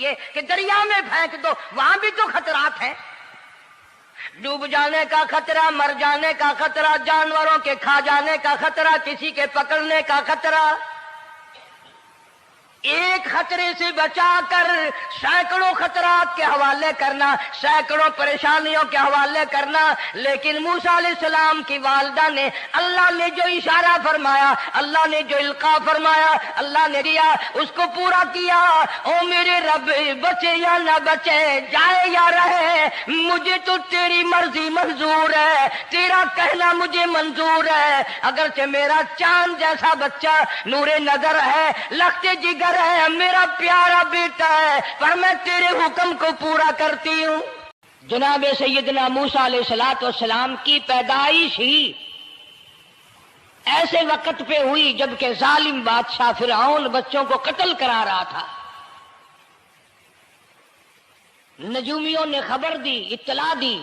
لیے کہ دریا میں پھینک دو، وہاں بھی تو خطرات ہیں، ڈوب جانے کا خطرہ، مر جانے کا خطرہ، جانوروں کے کھا جانے کا خطرہ، کسی کے پکڑنے کا خطرہ۔ ایک خطرے سے بچا کر سینکڑوں خطرات کے حوالے کرنا، سینکڑوں پریشانیوں کے حوالے کرنا۔ لیکن موسیٰ علیہ السلام کی والدہ نے، اللہ نے جو اشارہ فرمایا، اللہ نے جو القاء فرمایا، اللہ نے دیا، اس کو پورا کیا۔ او میرے رب، بچے یا نہ بچے، جائے یا رہے، مجھے تو تیری مرضی منظور ہے، تیرا کہنا مجھے منظور ہے۔ اگرچہ میرا چاند جیسا بچہ نور نظر ہے، لخت جگر ہے، میرا پیارا بیٹا ہے، پر میں تیرے حکم کو پورا کرتی ہوں۔ جناب سیدنا موسیٰ علیہ السلام کی پیدائش ہی ایسے وقت پہ ہوئی جبکہ ظالم بادشاہ فرعون بچوں کو قتل کرا رہا تھا۔ نجومیوں نے خبر دی، اطلاع دی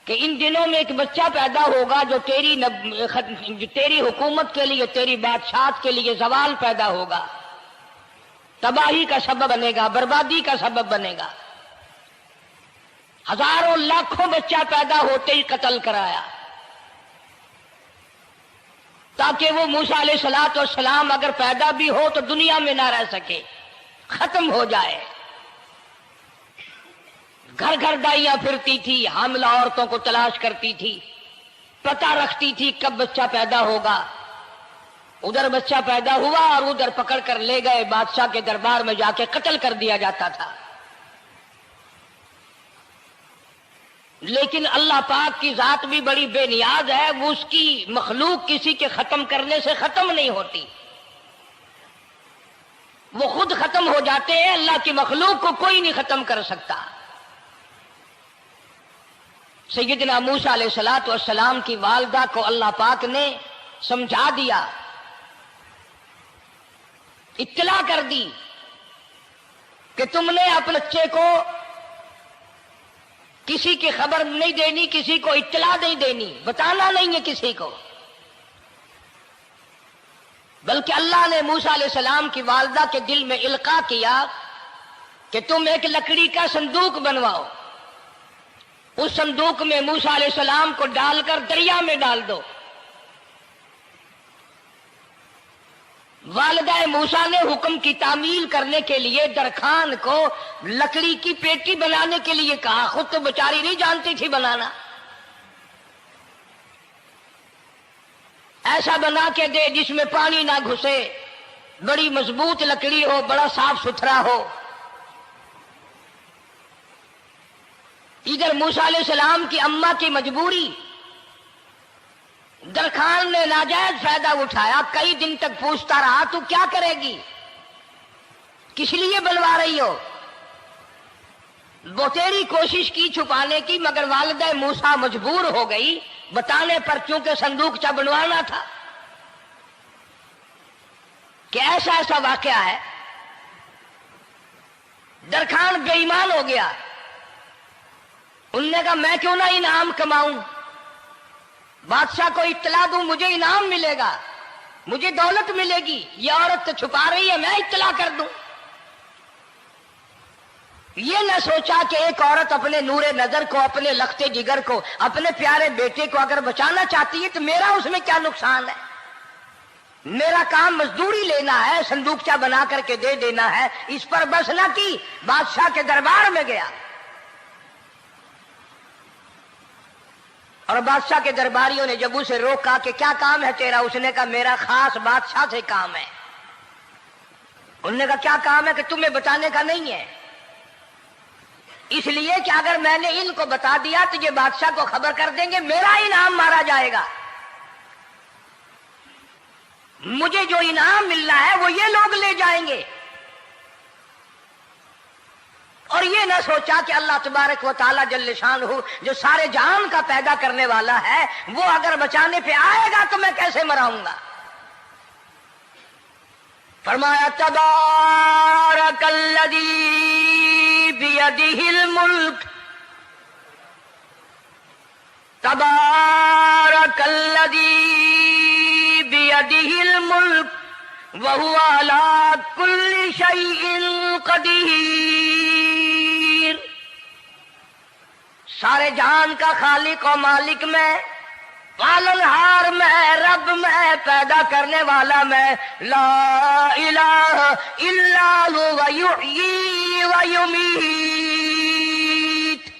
کہ ان دنوں میں ایک بچہ پیدا ہوگا جو تیری حکومت کے لیے، تیری بادشاہت کے لیے زوال پیدا ہوگا، تباہی کا سبب بنے گا، بربادی کا سبب بنے گا۔ ہزاروں لاکھوں بچہ پیدا ہوتے ہی قتل کرایا تاکہ وہ موسیٰ علیہ السلام اگر پیدا بھی ہو تو دنیا میں نہ رہ سکے، ختم ہو جائے۔ گھر گھر دائیاں پھرتی تھی، حاملہ عورتوں کو تلاش کرتی تھی، پتہ رکھتی تھی کب بچہ پیدا ہوگا۔ ادھر بچہ پیدا ہوا اور ادھر پکڑ کر لے گئے، بادشاہ کے دربار میں جا کے قتل کر دیا جاتا تھا۔ لیکن اللہ پاک کی ذات بھی بڑی بے نیاز ہے، وہ اس کی مخلوق کسی کے ختم کرنے سے ختم نہیں ہوتی، وہ خود ختم ہو جاتے ہیں، اللہ کی مخلوق کو کوئی نہیں ختم کر سکتا۔ سیدنا موسیٰ علیہ السلام کی والدہ کو اللہ پاک نے سمجھا دیا، اطلاع کر دی کہ تم نے اپنے بچے کو کسی کی خبر نہیں دینی، کسی کو اطلاع نہیں دینی، بتانا نہیں ہے کسی کو، بلکہ اللہ نے موسیٰ علیہ السلام کی والدہ کے دل میں القاء کیا کہ تم ایک لکڑی کا صندوق بنواؤ، اس صندوق میں موسیٰ علیہ السلام کو ڈال کر دریا میں ڈال دو۔ والدہ موسیٰ نے حکم کی تعمیل کرنے کے لیے درخان کو لکڑی کی پیٹی بنانے کے لیے کہا، خود تو بیچاری نہیں جانتی تھی بنانا۔ ایسا بنا کے دے جس میں پانی نہ گھسے، بڑی مضبوط لکڑی ہو، بڑا صاف ستھرا ہو۔ ادھر موسیٰ علیہ السلام کی اماں کی مجبوری، درخان نے ناجائز فائدہ اٹھایا، کئی دن تک پوچھتا رہا تو کیا کرے گی، کس لیے بنوا رہی ہو؟ بتیری کوشش کی چھپانے کی، مگر والدہ موسیٰ مجبور ہو گئی بتانے پر، چونکہ صندوق بنوانا تھا۔ کہ ایسا واقعہ ہے، درخان بے ایمان ہو گیا۔ انہوں نے کہا میں کیوں نہ انعام کماؤں، بادشاہ کو اطلاع دوں، مجھے انعام ملے گا، مجھے دولت ملے گی، یہ عورت تو چھپا رہی ہے، میں اطلاع کر دوں۔ یہ نہ سوچا کہ ایک عورت اپنے نور نظر کو، اپنے لخت جگر کو، اپنے پیارے بیٹے کو اگر بچانا چاہتی ہے تو میرا اس میں کیا نقصان ہے، میرا کام مزدوری لینا ہے، صندوقچہ بنا کر کے دے دینا ہے۔ اس پر بس نہ کی، بادشاہ کے دربار میں گیا اور بادشاہ کے درباریوں نے جب اسے روکا کہ کیا کام ہے تیرا، اس نے کہا میرا خاص بادشاہ سے کام ہے۔ انہوں نے کہا کیا کام ہے؟ کہ تمہیں بتانے کا نہیں ہے، اس لیے کہ اگر میں نے ان کو بتا دیا تو یہ بادشاہ کو خبر کر دیں گے، میرا انعام مارا جائے گا، مجھے جو انعام ملنا ہے وہ یہ لوگ لے جائیں گے۔ اور یہ نہ سوچا کہ اللہ تبارک و تعالی جل شانہ جو سارے جہان کا پیدا کرنے والا ہے، وہ اگر بچانے پہ آئے گا تو میں کیسے مراؤں گا۔ فرمایا تبارک الذی بیدہ الملک، تبارک الذی بیدہ الملک وہو علی کل شیء قدیر۔ سارے جہان کا خالق و مالک میں، پالنہار میں، رب میں، پیدا کرنے والا میں، لا الہ الا هو یحیی و یمیت،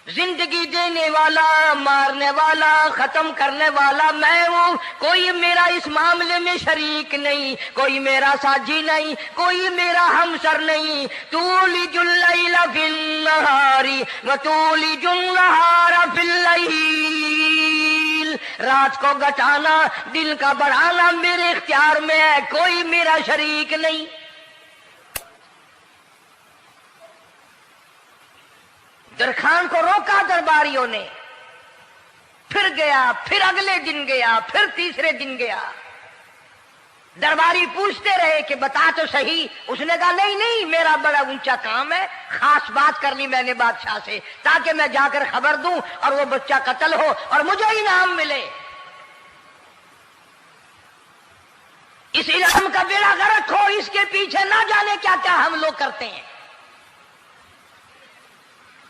زندگی دینے والا، مارنے والا، ختم کرنے والا میں ہوں، کوئی میرا اس معاملے میں شریک نہیں، کوئی میرا ساجی نہیں، کوئی میرا ہمسر نہیں۔ تولج اللیل فی النہار وتولج النہار فی اللیل، رات کو گھٹانا، دن کا بڑھانا میرے اختیار میں ہے، کوئی میرا شریک نہیں۔ درخان کو روکا درباریوں نے، پھر گیا، پھر اگلے دن گیا، پھر تیسرے دن گیا۔ درباری پوچھتے رہے کہ بتا تو صحیح۔ اس نے کہا نہیں نہیں، میرا بڑا اونچا کام ہے، خاص بات کر لی میں نے بادشاہ سے تاکہ میں جا کر خبر دوں اور وہ بچہ قتل ہو اور مجھے انعام ملے۔ اس انعام کا بیڑا غرق ہو، اس کے پیچھے نہ جانے کیا کیا ہم لوگ کرتے ہیں۔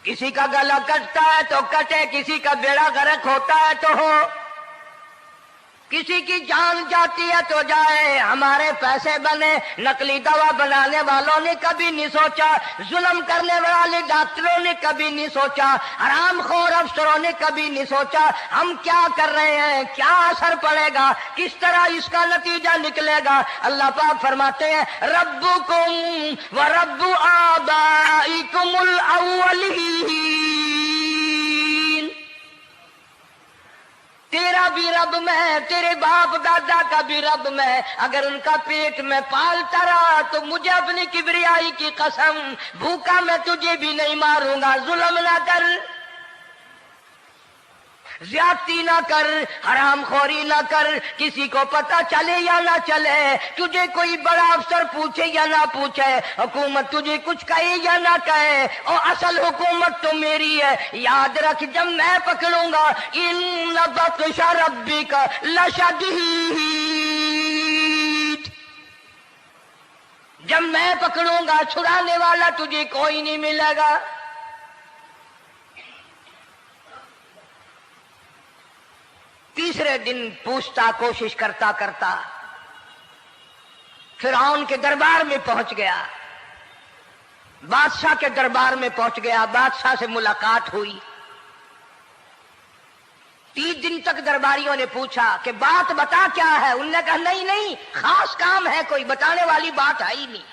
کسی کا گلا کٹتا ہے تو کٹے، کسی کا بیڑا غرق ہوتا ہے تو ہو، کسی کی جان جاتی ہے تو جائے، ہمارے پیسے بنے۔ نقلی دوا بنانے والوں نے کبھی نہیں سوچا، ظلم کرنے والے ڈاکٹروں نے کبھی نہیں سوچا، حرام خور افسروں نے کبھی نہیں سوچا ہم کیا کر رہے ہیں، کیا اثر پڑے گا، کس طرح اس کا نتیجہ نکلے گا۔ اللہ پاک فرماتے ہیں ربکم و رب آبائکم الاولین، تیرا بھی رب میں، تیرے باپ دادا کا بھی رب میں، اگر ان کا پیٹ میں پالتا رہا تو مجھے اپنی کبریائی کی قسم، بھوکا میں تجھے بھی نہیں ماروں گا۔ ظلم نہ کر، زیادتی نہ کر، حرام خوری نہ کر، کسی کو پتہ چلے یا نہ چلے، تجھے کوئی بڑا افسر پوچھے یا نہ پوچھے، حکومت تجھے کچھ کہے یا نہ کہے، اور اصل حکومت تو میری ہے۔ یاد رکھ جب میں پکڑوں گا، ان بطش ربک لشدید، جب میں پکڑوں گا چھڑانے والا تجھے کوئی نہیں ملے گا۔ تیسرے دن پوچھتا، کوشش کرتا کرتا فرعون کے دربار میں پہنچ گیا، بادشاہ کے دربار میں پہنچ گیا، بادشاہ سے ملاقات ہوئی۔ 3 دن تک درباریوں نے پوچھا کہ بات بتا کیا ہے، انہوں نے کہا نہیں نہیں، خاص کام ہے، کوئی بتانے والی بات ہے ہی نہیں۔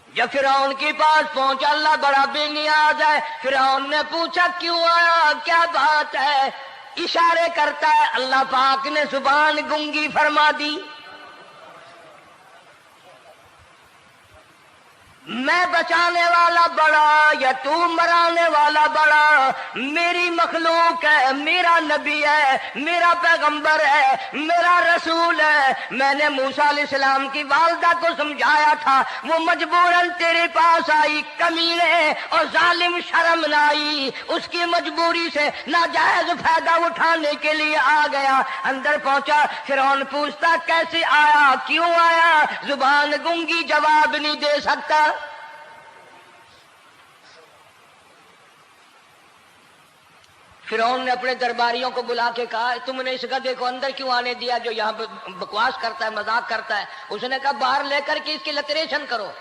جب فرعون کے پاس پہنچا، اللہ بڑا بے نیاز ہے، فرعون نے پوچھا کیوں آیا، کیا بات ہے، اشارے کرتا ہے، اللہ پاک نے زبان گنگی فرما دی۔ میں بچانے والا بڑا یا تو مرانے والا بڑا، میری مخلوق ہے، میرا نبی ہے، میرا پیغمبر ہے، میرا رسول ہے۔ میں نے موسیٰ علیہ السلام کی والدہ کو سمجھایا تھا، وہ مجبوراً تیرے پاس آئی، کمینے اور ظالم شرم نہ آئی، اس کی مجبوری سے ناجائز فائدہ اٹھانے کے لیے آ گیا۔ اندر پہنچا، فرعون پوچھتا کیسے آیا، کیوں آیا، زبان گنگی جواب نہیں دے سکتا۔ فرعون نے اپنے درباریوں کو بلا کے کہا تم نے اس گدھے کو اندر کیوں آنے دیا جو یہاں بکواس کرتا ہے، مذاق کرتا ہے؟ اس نے کہا باہر لے کر کے اس کی لتریشن کرو۔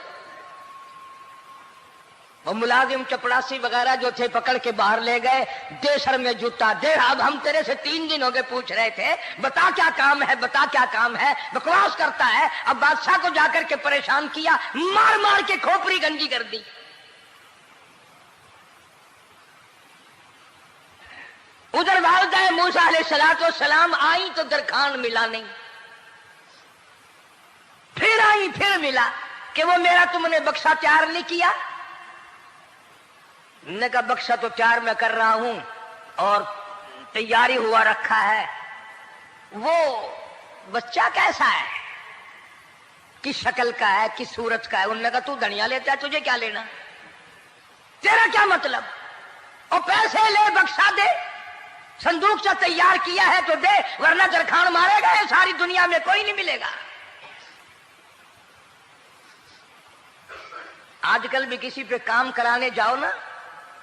وہ ملازم چپڑاسی وغیرہ جو تھے پکڑ کے باہر لے گئے، دے سر میں جوتا دے، اب ہم تیرے سے 3 دن ہو گئے پوچھ رہے تھے بتا کیا کام ہے، بتا کیا کام ہے، بکواس کرتا ہے۔ اب بادشاہ کو جا کر کے پریشان کیا، مار مار کے کھوپڑی گنجی کر دی۔ ادھر والدہ موسیٰ علیہ السلام آئی تو درخان ملا نہیں، پھر آئی پھر ملا کہ وہ میرا تم نے بکسا تیار نہیں کیا۔ نے کہا بکسا تو تیار میں کر رہا ہوں اور تیاری ہوا رکھا ہے، وہ بچہ کیسا ہے، کس شکل کا ہے، کس صورت کا ہے؟ انہوں نے کہا تو دھنیا لیتا ہے، تجھے کیا لینا، تیرا کیا مطلب، اور پیسے لے بکسا دے، صندوق سے تیار کیا ہے تو دے، ورنہ درخان مارے گا، ساری دنیا میں کوئی نہیں ملے گا۔ آج کل بھی کسی پہ کام کرانے جاؤ نا،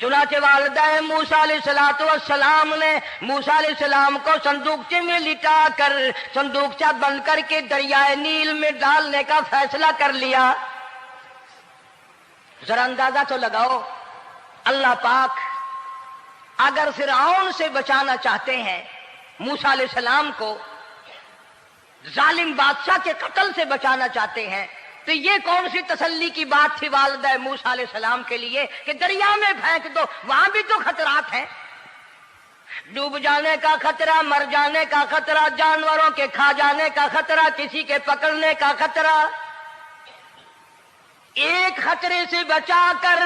چنانچہ والدہ موسیٰ علیہ السلام نے موسیٰ علیہ السلام کو صندوقچے میں لٹا کر صندوقچہ بند کر کے دریائے نیل میں ڈالنے کا فیصلہ کر لیا۔ ذرا اندازہ تو لگاؤ، اللہ پاک اگر فرعون سے بچانا چاہتے ہیں، موسیٰ علیہ السلام کو ظالم بادشاہ کے قتل سے بچانا چاہتے ہیں، تو یہ کون سی تسلی کی بات تھی والدہ موسیٰ علیہ السلام کے لیے کہ دریا میں پھینک دو، وہاں بھی تو خطرات ہیں، ڈوب جانے کا خطرہ، مر جانے کا خطرہ، جانوروں کے کھا جانے کا خطرہ، کسی کے پکڑنے کا خطرہ۔ ایک خطرے سے بچا کر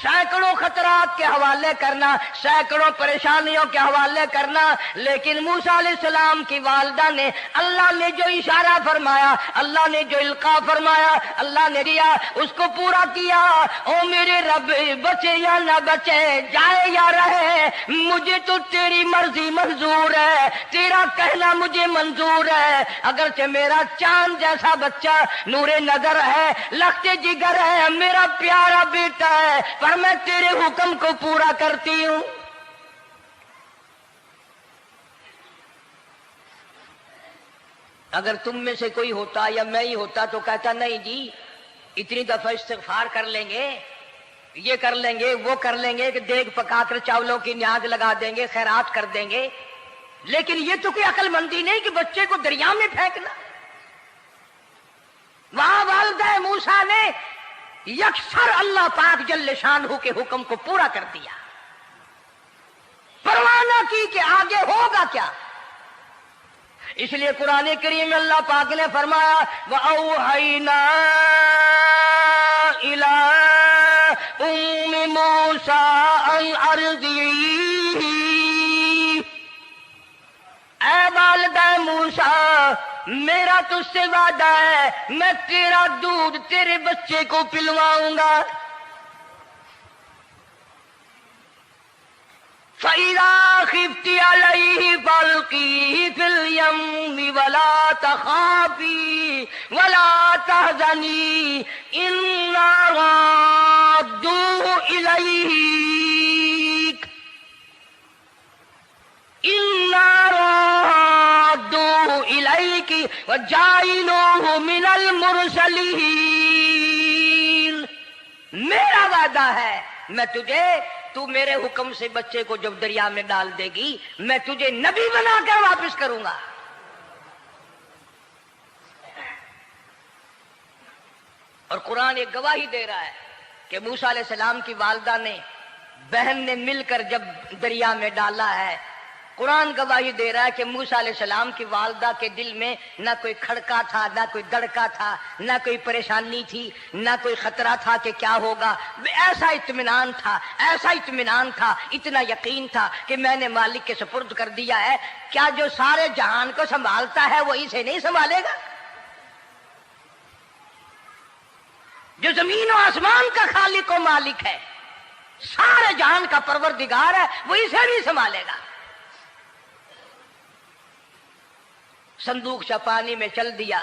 سینکڑوں خطرات کے حوالے کرنا، سینکڑوں پریشانیوں کے حوالے کرنا، لیکن موسیٰ علیہ السلام کی والدہ نے اللہ نے جو اشارہ فرمایا، اللہ نے جو القاء فرمایا، اللہ نے دیا، اس کو پورا کیا۔ او میرے رب، بچے یا نہ بچے، جائے یا رہے، مجھے تو تیری مرضی منظور ہے، تیرا کہنا مجھے منظور ہے۔ اگرچہ میرا چاند جیسا بچہ نور نظر ہے، لخت جگر ہے، میرا پیارا بیٹا ہے، پر میں تیرے حکم کو پورا کرتی ہوں۔ اگر تم میں سے کوئی ہوتا یا میں ہی ہوتا تو کہتا نہیں جی، اتنی دفعہ استغفار کر لیں گے، یہ کر لیں گے، وہ کر لیں گے، کہ دیگ پکا کر چاولوں کی نیاز لگا دیں گے، خیرات کر دیں گے، لیکن یہ تو کوئی عقل مندی نہیں کہ بچے کو دریا میں پھینکنا۔ وہاں والدہ موسیٰ نے یکسر اللہ پاک جل شانہ کے حکم کو پورا کر دیا، پرواہ نہ کی کہ آگے ہوگا کیا۔ اس لیے قرآن کریم میں اللہ پاک نے فرمایا وَأَوْحَيْنَا إِلَىٰ أُمِّ مُوسَىٰ أَنْ أَرْضِعِيهِ، اے والدہ موسیٰ، میرا تجھ سے وعدہ ہے، میں تیرا دودھ تیرے بچے کو پلواؤں گا۔ فَإِذَا خِفْتِ عَلَيْهِ فَأَلْقِيهِ فِي الْيَمِّ وَلَا تَخَافِي وَلَا تَحْزَنِي إِنَّا رَادُّوهُ إِلَيْكَ وَجَاعِلُوهُ مِنَ الْمُرْسَلِينَ۔ میرا وعدہ ہے، میں تجھے، تو میرے حکم سے بچے کو جب دریا میں ڈال دے گی، میں تجھے نبی بنا کر واپس کروں گا۔ اور قرآن ایک گواہی دے رہا ہے کہ موسیٰ علیہ السلام کی والدہ نے، بہن نے مل کر جب دریا میں ڈالا ہے، قرآن گواہی دے رہا ہے کہ موسیٰ علیہ السلام کی والدہ کے دل میں نہ کوئی کھڑکا تھا، نہ کوئی دڑکا تھا، نہ کوئی پریشانی تھی، نہ کوئی خطرہ تھا کہ کیا ہوگا۔ ایسا اطمینان تھا، ایسا اطمینان تھا، اتنا یقین تھا کہ میں نے مالک کے سپرد کر دیا ہے، کیا جو سارے جہان کو سنبھالتا ہے وہ اسے نہیں سنبھالے گا؟ جو زمین و آسمان کا خالق و مالک ہے، سارے جہان کا پروردگار ہے، وہ اسے بھی سنبھالے گا۔ صندوق پانی میں چل دیا۔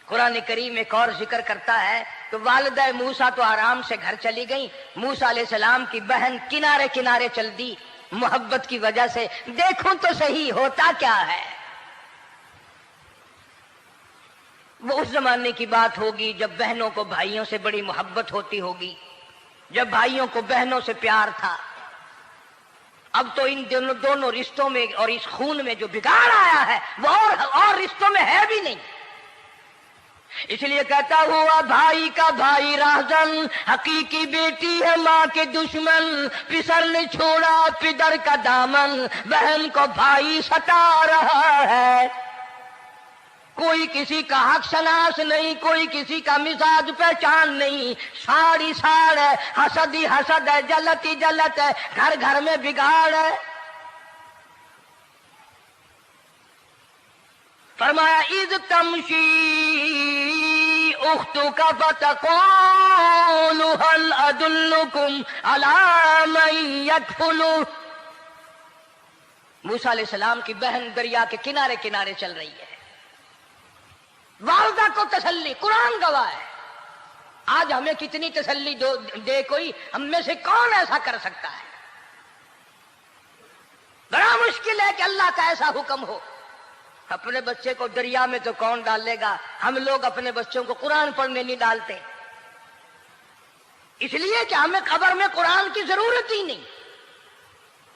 قرآن کریم ایک اور ذکر کرتا ہے کہ والدہ موسیٰ تو آرام سے گھر چلی گئیں، موسیٰ علیہ السلام کی بہن کنارے کنارے چل دی محبت کی وجہ سے، دیکھوں تو صحیح ہوتا کیا ہے۔ وہ اس زمانے کی بات ہوگی جب بہنوں کو بھائیوں سے بڑی محبت ہوتی ہوگی، جب بھائیوں کو بہنوں سے پیار تھا۔ اب تو ان دونوں رشتوں میں اور اس خون میں جو بگاڑ آیا ہے وہ اور رشتوں میں ہے بھی نہیں۔ اس لیے کہتا ہوا بھائی کا بھائی راہزن، حقیقی بیٹی ہے ماں کے دشمن، پسر نے چھوڑا پدر کا دامن، بہن کو بھائی ستا رہا ہے۔ کوئی کسی کا حق شناس نہیں، کوئی کسی کا مزاج پہچان نہیں، ساڑی ساڑ ہے، حسد ہی حسد ہے، جلت ہی جلت ہے، گھر گھر میں بگاڑ ہے۔ فرمایا اذ تمشی اختک فتقول هل ادلکم علی من یکفل۔ موسیٰ علیہ السلام کی بہن دریا کے کنارے کنارے چل رہی ہے، والدہ کو تسلی، قرآن گواہ ہے، آج ہمیں کتنی تسلی دے کوئی، ہم میں سے کون ایسا کر سکتا ہے؟ بڑا مشکل ہے کہ اللہ کا ایسا حکم ہو۔ اپنے بچے کو دریا میں تو کون ڈالے گا؟ ہم لوگ اپنے بچوں کو قرآن پڑھنے نہیں ڈالتے، اس لیے کہ ہمیں قبر میں قرآن کی ضرورت ہی نہیں،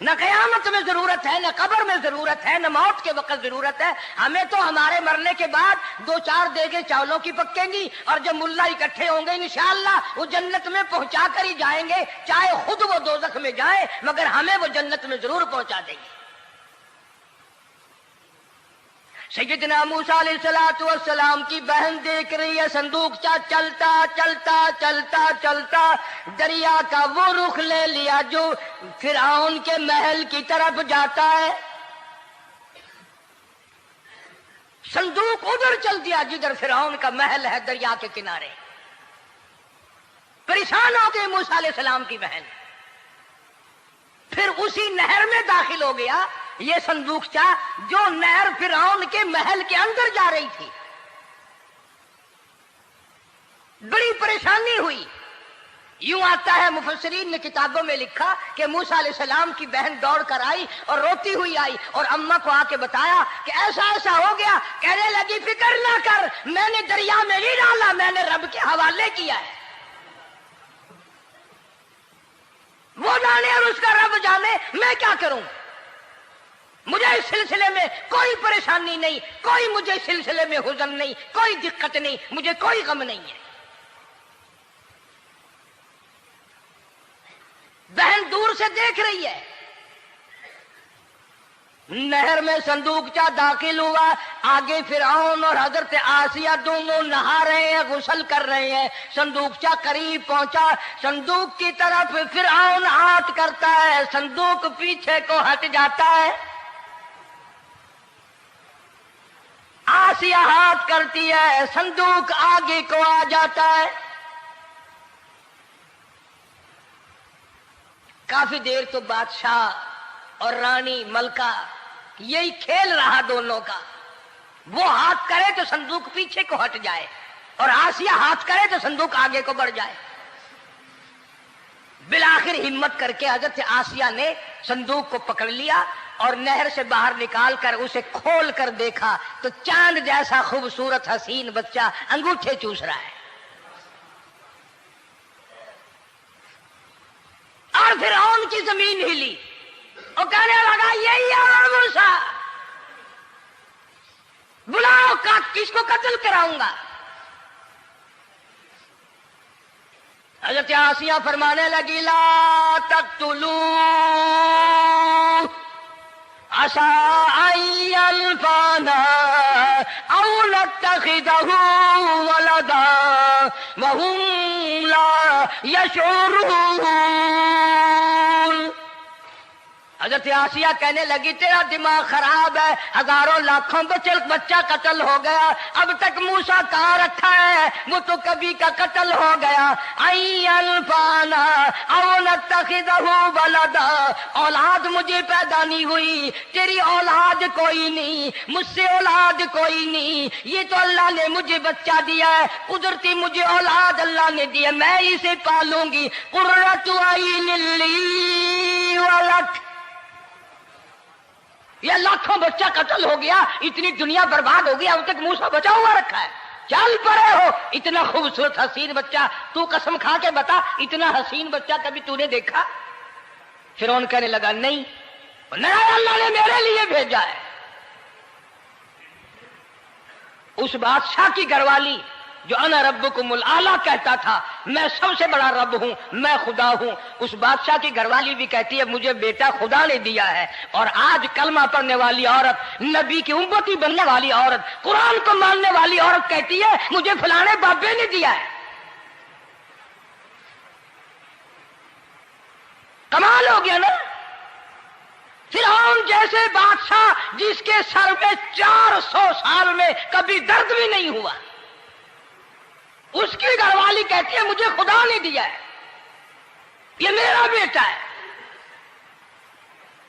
نہ قیامت میں ضرورت ہے، نہ قبر میں ضرورت ہے، نہ موت کے وقت ضرورت ہے۔ ہمیں تو ہمارے مرنے کے بعد 2-4 دیگیں چاولوں کی پکیں گی، اور جب ملا اکٹھے ہوں گے انشاءاللہ وہ جنت میں پہنچا کر ہی جائیں گے، چاہے خود وہ دوزخ میں جائیں، مگر ہمیں وہ جنت میں ضرور پہنچا دیں گے۔ سیدنا موسیٰ علیہ السلام کی بہن دیکھ رہی ہے صندوقچہ چلتا چلتا چلتا چلتا دریا کا وہ رخ لے لیا جو فرعون کے محل کی طرف جاتا ہے۔ صندوق ادھر چل دیا جدھر فرعون کا محل ہے، دریا کے کنارے۔ پریشان ہو گئی موسیٰ علیہ السلام کی بہن، پھر اسی نہر میں داخل ہو گیا یہ صندوقچہ جو نہر فرعون کے محل کے اندر جا رہی تھی۔ بڑی پریشانی ہوئی۔ یوں آتا ہے، مفسرین نے کتابوں میں لکھا کہ موسیٰ علیہ السلام کی بہن دوڑ کر آئی اور روتی ہوئی آئی اور اماں کو آ کے بتایا کہ ایسا ایسا ہو گیا۔ کہنے لگی فکر نہ کر، میں نے دریا میں نہیں ڈالا، میں نے رب کے حوالے کیا ہے، وہ جانے اور اس کا رب جانے، میں کیا کروں؟ مجھے اس سلسلے میں کوئی پریشانی نہیں، کوئی مجھے سلسلے میں حزن نہیں، کوئی دقت نہیں، مجھے کوئی غم نہیں ہے۔ بہن دور سے دیکھ رہی ہے، نہر میں صندوقچہ داخل ہوا، آگے فرعون اور حضرت آسیہ دونوں نہا رہے ہیں، غسل کر رہے ہیں۔ صندوقچہ قریب پہنچا، صندوق کی طرف فرعون ہاتھ کرتا ہے، صندوق پیچھے کو ہٹ جاتا ہے، آسیہ ہاتھ کرتی ہے، صندوق آگے کو آ جاتا ہے۔ کافی دیر تو بادشاہ اور رانی ملکہ یہی کھیل رہا دونوں کا، وہ ہاتھ کرے تو صندوق پیچھے کو ہٹ جائے اور آسیہ ہاتھ کرے تو صندوق آگے کو بڑھ جائے۔ بالآخر ہمت کر کے حضرت آسیہ نے صندوق کو پکڑ لیا اور نہر سے باہر نکال کر اسے کھول کر دیکھا تو چاند جیسا خوبصورت حسین بچہ انگوٹھے چوس رہا ہے۔ اور فرعون کی زمین ہلی اور کہنے لگا یہی ہے موسیٰ، بلاؤ، کس کو قتل کراؤں گا؟ حضرت آسیہ فرمانے لگی لا تقتلوا عسى أن ينفعنا أو نتخذه ولدا وهم لا يشعرون۔ حضرت آسیہ کہنے لگی تیرا دماغ خراب ہے، ہزاروں لاکھوں بچہ قتل ہو گیا، اب تک موسیٰ کہاں رکھا ہے؟ وہ تو کبھی کا قتل ہو گیا۔ انفانا او نتخذہ ولدا، اولاد مجھے پیدا نہیں ہوئی، تیری اولاد کوئی نہیں، مجھ سے اولاد کوئی نہیں، یہ تو اللہ نے مجھے بچہ دیا ہے، قدرتی مجھے اولاد اللہ نے دیا، میں اسے پالوں گی۔ قرۃ عین لی ولک، یہ لاکھوں بچہ قتل ہو گیا، اتنی دنیا برباد ہو گئی، اب تک موسیٰ بچا ہوا رکھا ہے، چل پڑے ہو، اتنا خوبصورت حسین بچہ، تو قسم کھا کے بتا اتنا حسین بچہ کبھی تو نے دیکھا؟ فرعون کہنے لگا نہیں، اللہ نے میرے لیے بھیجا ہے۔ اس بادشاہ کی گھر والی جو انا ربکم الاعلی کہتا تھا، میں سب سے بڑا رب ہوں، میں خدا ہوں، اس بادشاہ کی گھر والی بھی کہتی ہے مجھے بیٹا خدا نے دیا ہے۔ اور آج کلمہ پڑھنے والی عورت، نبی کی امتی بننے والی عورت، قرآن کو ماننے والی عورت کہتی ہے مجھے فلانے بابے نے دیا ہے۔ کمال ہو گیا نا۔ فرعون جیسے بادشاہ جس کے سر میں 400 سال میں کبھی درد بھی نہیں ہوا، اس کی گھر والی کہتی ہے مجھے خدا نے دیا ہے، یہ میرا بیٹا ہے۔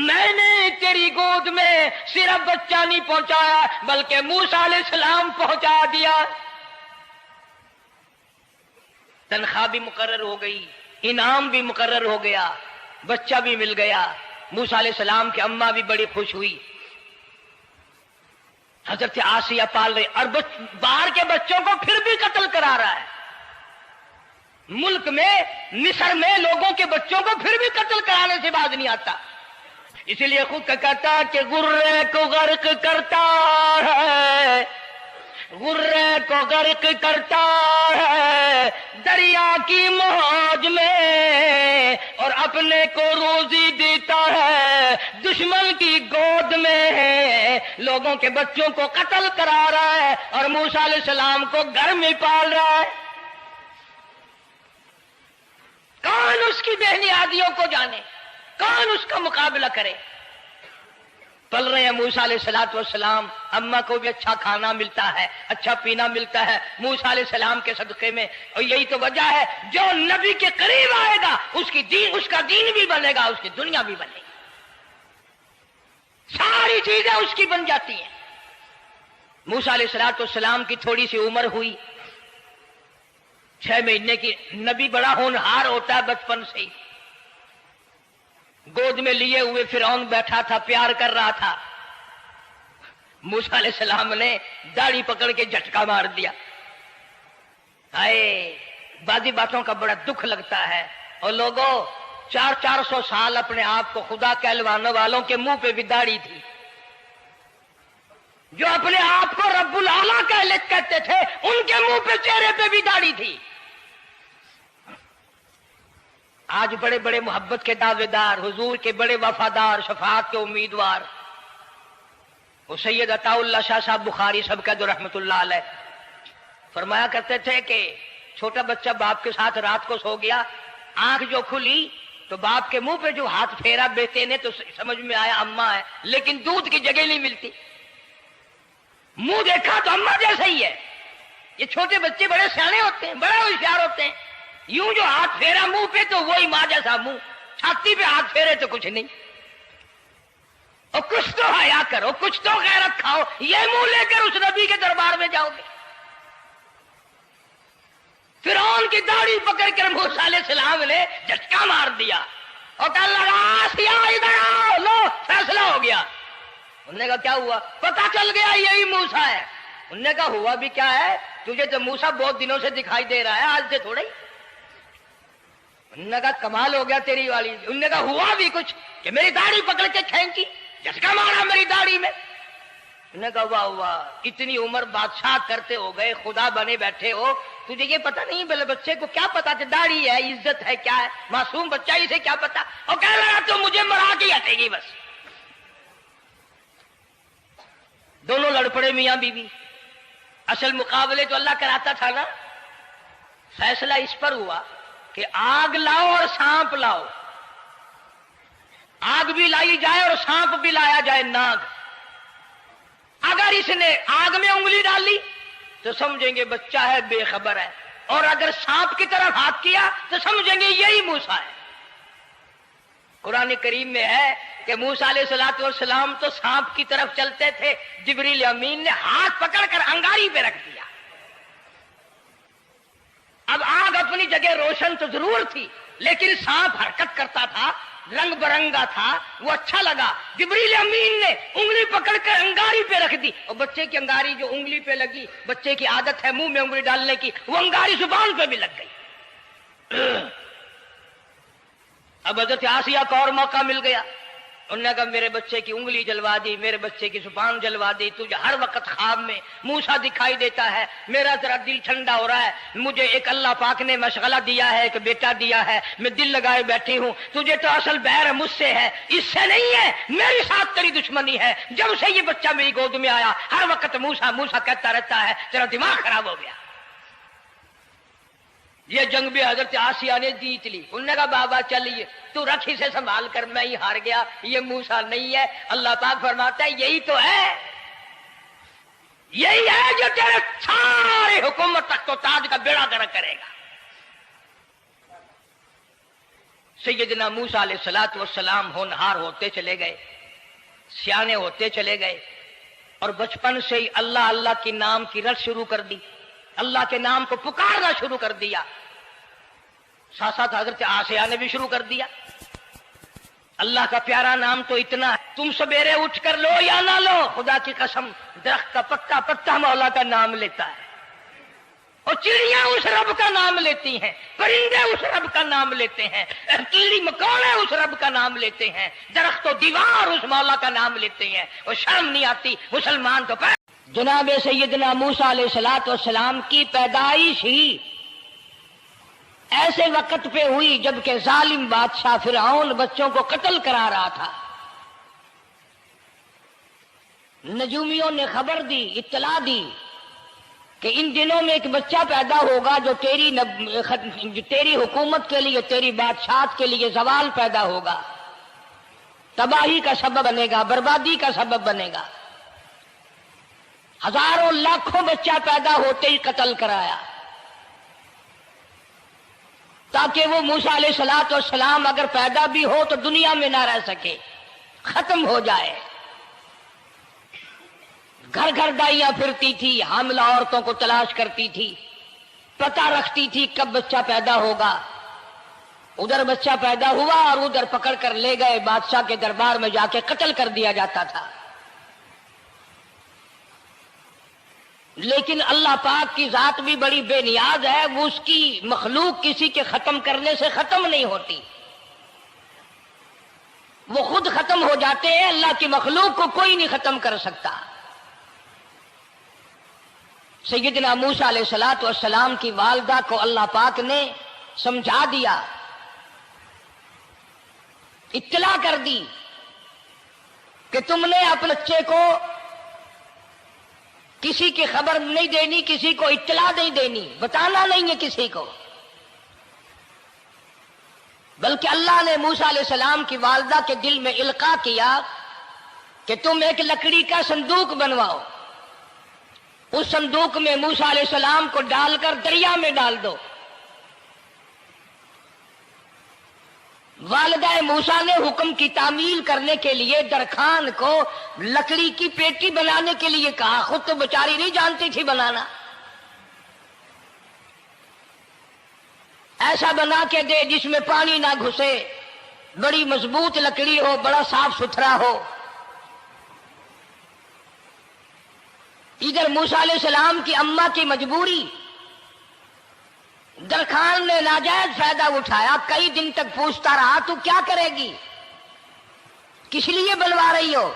میں نے تیری گود میں صرف بچہ نہیں پہنچایا بلکہ موسیٰ علیہ السلام پہنچا دیا. تنخواہ بھی مقرر ہو گئی، انعام بھی مقرر ہو گیا، بچہ بھی مل گیا. موسیٰ علیہ السلام کی اماں بھی بڑی خوش ہوئی. حضرت آسیہ پال رہے اور باہر کے بچوں کو پھر بھی قتل کرا رہا ہے. ملک میں مصر میں لوگوں کے بچوں کو پھر بھی قتل کرانے سے باز نہیں آتا. اسی لیے خود کا کہتا کہ غرے کو غرق کرتا ہے، غرے کو غرق کرتا ہے دریا کی موج میں، اور اپنے کو روزی دیتا ہے دشمن کی گود میں. لوگوں کے بچوں کو قتل کرا رہا ہے اور موسیٰ علیہ السلام کو گھر میں پال رہا ہے. کون اس کی بہنیادیوں کو جانے، کون اس کا مقابلہ کرے. پل رہے ہیں موسیٰ علیہ السلام، اماں کو بھی اچھا کھانا ملتا ہے، اچھا پینا ملتا ہے موسیٰ علیہ السلام کے صدقے میں. اور یہی تو وجہ ہے جو نبی کے قریب آئے گا اس کا دین بھی بنے گا، اس کی دنیا بھی بنے گی، ساری چیزیں اس کی بن جاتی ہیں. موسیٰ علیہ السلام کی تھوڑی سی عمر ہوئی، 6 مہینے کی. نبی بڑا ہونہار ہوتا ہے بچپن سے ہی. گود میں لیے ہوئے فرعون بیٹھا تھا، پیار کر رہا تھا. موسیٰ علیہ السلام نے داڑھی پکڑ کے جھٹکا مار دیا. ہائے، بعضی باتوں کا بڑا دکھ لگتا ہے. اور لوگوں 400 سال اپنے آپ کو خدا کہلوانے والوں کے منہ پہ بھی داڑھی تھی، جو اپنے آپ کو رب العالی کہتے تھے ان کے منہ پہ چہرے پہ بھی داڑھی تھی. آج بڑے بڑے محبت کے دعوے دار، حضور کے بڑے وفادار، شفاعت کے امیدوار، وہ سید عطا اللہ شاہ صاحب بخاری سب کا جو رحمت اللہ علیہ فرمایا کرتے تھے کہ چھوٹا بچہ باپ کے ساتھ رات کو سو گیا، آنکھ جو کھلی تو باپ کے منہ پہ جو ہاتھ پھیرا بیٹے نے تو سمجھ میں آیا اماں ہے، لیکن دودھ کی جگہ نہیں ملتی. منہ دیکھا تو اماں جیسا ہی ہے. یہ چھوٹے بچے بڑے سیانے ہوتے ہیں، بڑے ہوشیار ہوتے ہیں. یوں جو ہاتھ پھیرا منہ پہ تو وہی ماں جیسا منہ، چھاتی پہ ہاتھ پھیرے تو کچھ نہیں. اور کچھ تو حیا کرو، کچھ تو غیرت کھاؤ. یہ منہ لے کر اس نبی کے دربار میں جاؤ گے؟ فرعون کی داڑھی پکڑ کر موسیٰ علیہ السلام نے جھٹکا مار دیا اور کہا لگا آسیہ ادھر آؤ، لو فیصلہ ہو گیا. انہوں نے کہا کیا ہوا؟ پتہ چل گیا یہی موسیٰ ہے. انہوں نے کہا ہوا بھی کیا ہے؟ تجھے تو موسیٰ بہت دنوں سے دکھائی دے رہا ہے، آج سے تھوڑا ہی. انہوں نے کہا کمال ہو گیا تیری والی. انہوں نے کہا ہوا بھی کچھ کہ میری داڑھی پکڑ کے کھینچی، جھٹکا مارا میری داڑھی میں. انہوں نے کہا واہ واہ، اتنی عمر بادشاہ کرتے ہو گئے، خدا بنے بیٹھے ہو، تجھے یہ پتا نہیں؟ بلے بچے کو کیا پتا کہ داڑھی ہے، عزت ہے، کیا ہے؟ معصوم بچہ اسے کیا پتا؟ اور کہہ رہا تو مجھے مرا کے ہٹے گی بس. دونوں لڑ پڑے میاں بیوی. اصل مقابلے تو اللہ کراتا تھا نا. فیصلہ اس پر ہوا کہ آگ لاؤ اور سانپ لاؤ. آگ بھی لائی جائے اور سانپ بھی لایا جائے، ناگ. اگر اس نے آگ میں انگلی ڈالی تو سمجھیں گے بچہ ہے، بے خبر ہے، اور اگر سانپ کی طرف ہاتھ کیا تو سمجھیں گے یہی موسیٰ ہے. قرآن کریم میں ہے کہ موسیٰ علیہ السلام تو سانپ کی طرف چلتے تھے، جبریل امین نے ہاتھ پکڑ کر انگاری پہ رکھ دیا. اب آگ اپنی جگہ روشن تو ضرور تھی، لیکن سانپ حرکت کرتا تھا، رنگ برنگا تھا، وہ اچھا لگا. جبریل امین نے انگلی پکڑ کر انگاری پہ رکھ دی، اور بچے کی انگاری جو انگلی پہ لگی، بچے کی عادت ہے منہ میں انگلی ڈالنے کی، وہ انگاری زبان پہ بھی لگ گئی. اب حضرت آسیہ کو اور موقع مل گیا. انہوں نے کہا میرے بچے کی انگلی جلوا دی، میرے بچے کی زبان جلوا دی، تجھے ہر وقت خواب میں موسیٰ دکھائی دیتا ہے، میرا ذرا دل ٹھنڈا ہو رہا ہے. مجھے ایک اللہ پاک نے مشغلہ دیا ہے، ایک بیٹا دیا ہے، میں دل لگائے بیٹھی ہوں. تجھے تو اصل بیر مجھ سے ہے، اس سے نہیں ہے، میرے ساتھ تیری دشمنی ہے. جب سے یہ بچہ میری گود میں آیا ہر وقت موسیٰ موسیٰ کہتا رہتا ہے، تیرا دماغ خراب ہو گیا. یہ جنگ بھی حضرت آسیہ نے جیت لی. انہوں نے کہا بابا چلیے تو رکھ اسے سنبھال کر، میں ہی ہار گیا، یہ موسیٰ نہیں ہے. اللہ پاک فرماتا ہے یہی تو ہے، یہی ہے جو تیرے سارے حکومت تخت و تاج کا بیڑا گرک کرے گا. سیدنا موسیٰ علیہ الصلوۃ والسلام ہونہار ہوتے چلے گئے، سیانے ہوتے چلے گئے، اور بچپن سے ہی اللہ اللہ کے نام کی رٹ شروع کر دی، اللہ کے نام کو پکارنا شروع کر دیا۔ ساتھ ساتھ حضرت آسیہ نے بھی شروع کر دیا۔ اللہ کا پیارا نام تو اتنا ہے، تم سویرے اٹھ کر لو یا نہ لو، خدا کی قسم درخت کا پکا پتا مولا کا نام لیتا ہے، اور چڑیاں اس رب کا نام لیتی ہیں، پرندے اس رب کا نام لیتے ہیں، کیڑی مکوڑے اس رب کا نام لیتے ہیں، درخت و دیوار اس مولا کا نام لیتے ہیں، اور شرم نہیں آتی مسلمان تو جناب سیدنا موسیٰ علیہ الصلوۃ والسلام کی پیدائش ہی ایسے وقت پہ ہوئی جبکہ ظالم بادشاہ فرعون بچوں کو قتل کرا رہا تھا۔ نجومیوں نے خبر دی، اطلاع دی کہ ان دنوں میں ایک بچہ پیدا ہوگا جو تیری حکومت کے لیے، تیری بادشاہت کے لیے زوال پیدا ہوگا، تباہی کا سبب بنے گا، بربادی کا سبب بنے گا۔ ہزاروں لاکھوں بچہ پیدا ہوتے ہی قتل کرایا تاکہ وہ موسیٰ علیہ الصلوۃ والسلام اگر پیدا بھی ہو تو دنیا میں نہ رہ سکے، ختم ہو جائے۔ گھر گھر دائیاں پھرتی تھی، حاملہ عورتوں کو تلاش کرتی تھی، پتہ رکھتی تھی کب بچہ پیدا ہوگا۔ ادھر بچہ پیدا ہوا اور ادھر پکڑ کر لے گئے، بادشاہ کے دربار میں جا کے قتل کر دیا جاتا تھا۔ لیکن اللہ پاک کی ذات بھی بڑی بے نیاز ہے، وہ اس کی مخلوق کسی کے ختم کرنے سے ختم نہیں ہوتی، وہ خود ختم ہو جاتے ہیں، اللہ کی مخلوق کو کوئی نہیں ختم کر سکتا۔ سیدنا موسیٰ علیہ الصلوۃ والسلام کی والدہ کو اللہ پاک نے سمجھا دیا، اطلاع کر دی کہ تم نے اپنے بچے کو کسی کی خبر نہیں دینی، کسی کو اطلاع نہیں دینی، بتانا نہیں ہے کسی کو، بلکہ اللہ نے موسیٰ علیہ السلام کی والدہ کے دل میں القاء کیا کہ تم ایک لکڑی کا صندوق بنواؤ، اس صندوق میں موسیٰ علیہ السلام کو ڈال کر دریا میں ڈال دو۔ والدہ موسیٰ نے حکم کی تعمیل کرنے کے لیے درخان کو لکڑی کی پیٹی بنانے کے لیے کہا، خود تو بیچاری نہیں جانتی تھی بنانا۔ ایسا بنا کے دے جس میں پانی نہ گھسے، بڑی مضبوط لکڑی ہو، بڑا صاف ستھرا ہو۔ ادھر موسیٰ علیہ السلام کی اماں کی مجبوری، درخان نے ناجائز فائدہ اٹھایا، کئی دن تک پوچھتا رہا تو کیا کرے گی، کس لیے بلوا رہی ہو؟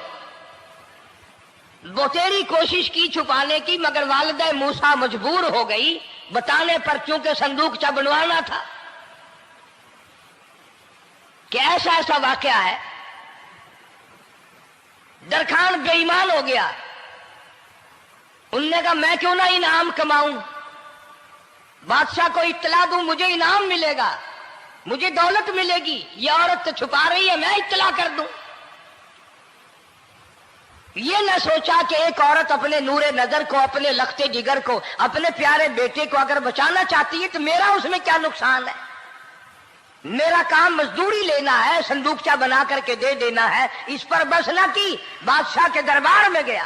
بتیری کوشش کی چھپانے کی، مگر والدہ موسیٰ مجبور ہو گئی بتانے پر، کیونکہ صندوق چا بنوانا تھا۔ کہ ایسا واقعہ ہے، درخان بے ایمان ہو گیا۔ انہوں نے کہا میں کیوں نہ انعام کماؤں، بادشاہ کو اطلاع دوں، مجھے انعام ملے گا، مجھے دولت ملے گی، یہ عورت تو چھپا رہی ہے، میں اطلاع کر دوں۔ یہ نہ سوچا کہ ایک عورت اپنے نور نظر کو، اپنے لختے جگر کو، اپنے پیارے بیٹے کو اگر بچانا چاہتی ہے تو میرا اس میں کیا نقصان ہے، میرا کام مزدوری لینا ہے، صندوقچہ بنا کر کے دے دینا ہے۔ اس پر بس نہ کی، بادشاہ کے دربار میں گیا،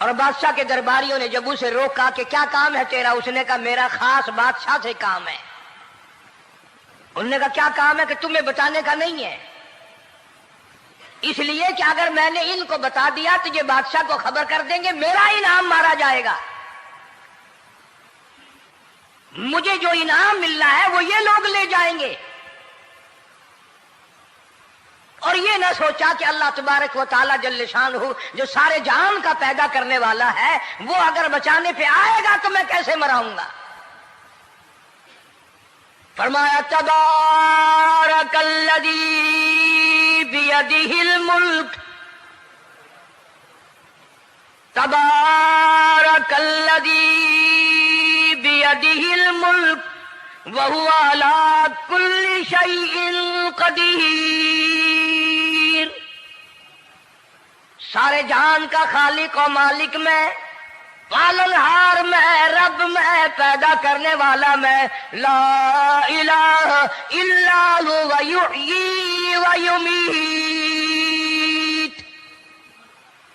اور بادشاہ کے درباریوں نے جب اسے روکا کہ کیا کام ہے تیرا، اس نے کہا میرا خاص بادشاہ سے کام ہے۔ انہوں نے کہا کیا کام ہے؟ کہ تمہیں بتانے کا نہیں ہے، اس لیے کہ اگر میں نے ان کو بتا دیا تو یہ بادشاہ کو خبر کر دیں گے، میرا انعام مارا جائے گا، مجھے جو انعام ملنا ہے وہ یہ لوگ لے جائیں گے۔ اور یہ نہ سوچا کہ اللہ تبارک و تعالی جل شانہ جو سارے جہان کا پیدا کرنے والا ہے، وہ اگر بچانے پہ آئے گا تو میں کیسے مراؤں گا۔ فرمایا تبارک الذی بیدہ الملک، تبارک الذی بیدہ الملک وہو علی کل شیء قدیر۔ سارے جہان کا خالق و مالک میں، پالنہار میں، رب میں، پیدا کرنے والا میں، لا الہ الا هو یحیی و یمیت،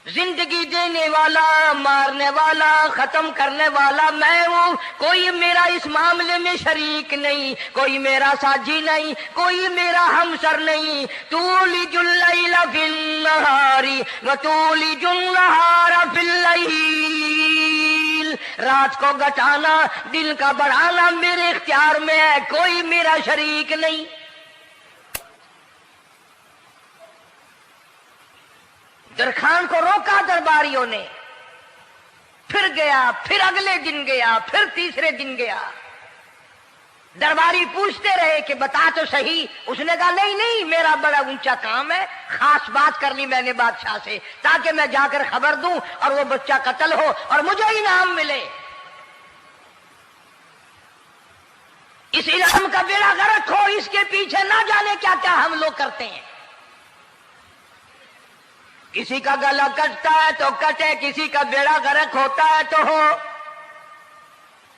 زندگی دینے والا، مارنے والا، ختم کرنے والا میں ہوں، کوئی میرا اس معاملے میں شریک نہیں، کوئی میرا ساجی نہیں، کوئی میرا ہمسر نہیں۔ تولج اللیل فی النہار وتولج النہار فی اللیل، رات کو گھٹانا، دن کا بڑھانا میرے اختیار میں ہے، کوئی میرا شریک نہیں۔ درخان کو روکا درباریوں نے، پھر گیا، پھر اگلے دن گیا، پھر تیسرے دن گیا۔ درباری پوچھتے رہے کہ بتا تو صحیح، اس نے کہا نہیں نہیں، میرا بڑا اونچا کام ہے، خاص بات کر لی میں نے بادشاہ سے تاکہ میں جا کر خبر دوں اور وہ بچہ قتل ہو اور مجھے انعام ملے۔ اس علم کا بیڑا غرق ہو، اس کے پیچھے نہ جانے کیا کیا ہم لوگ کرتے ہیں۔ کسی کا گلا کٹتا ہے تو کٹے، کسی کا بیڑا غرق ہوتا ہے تو ہو،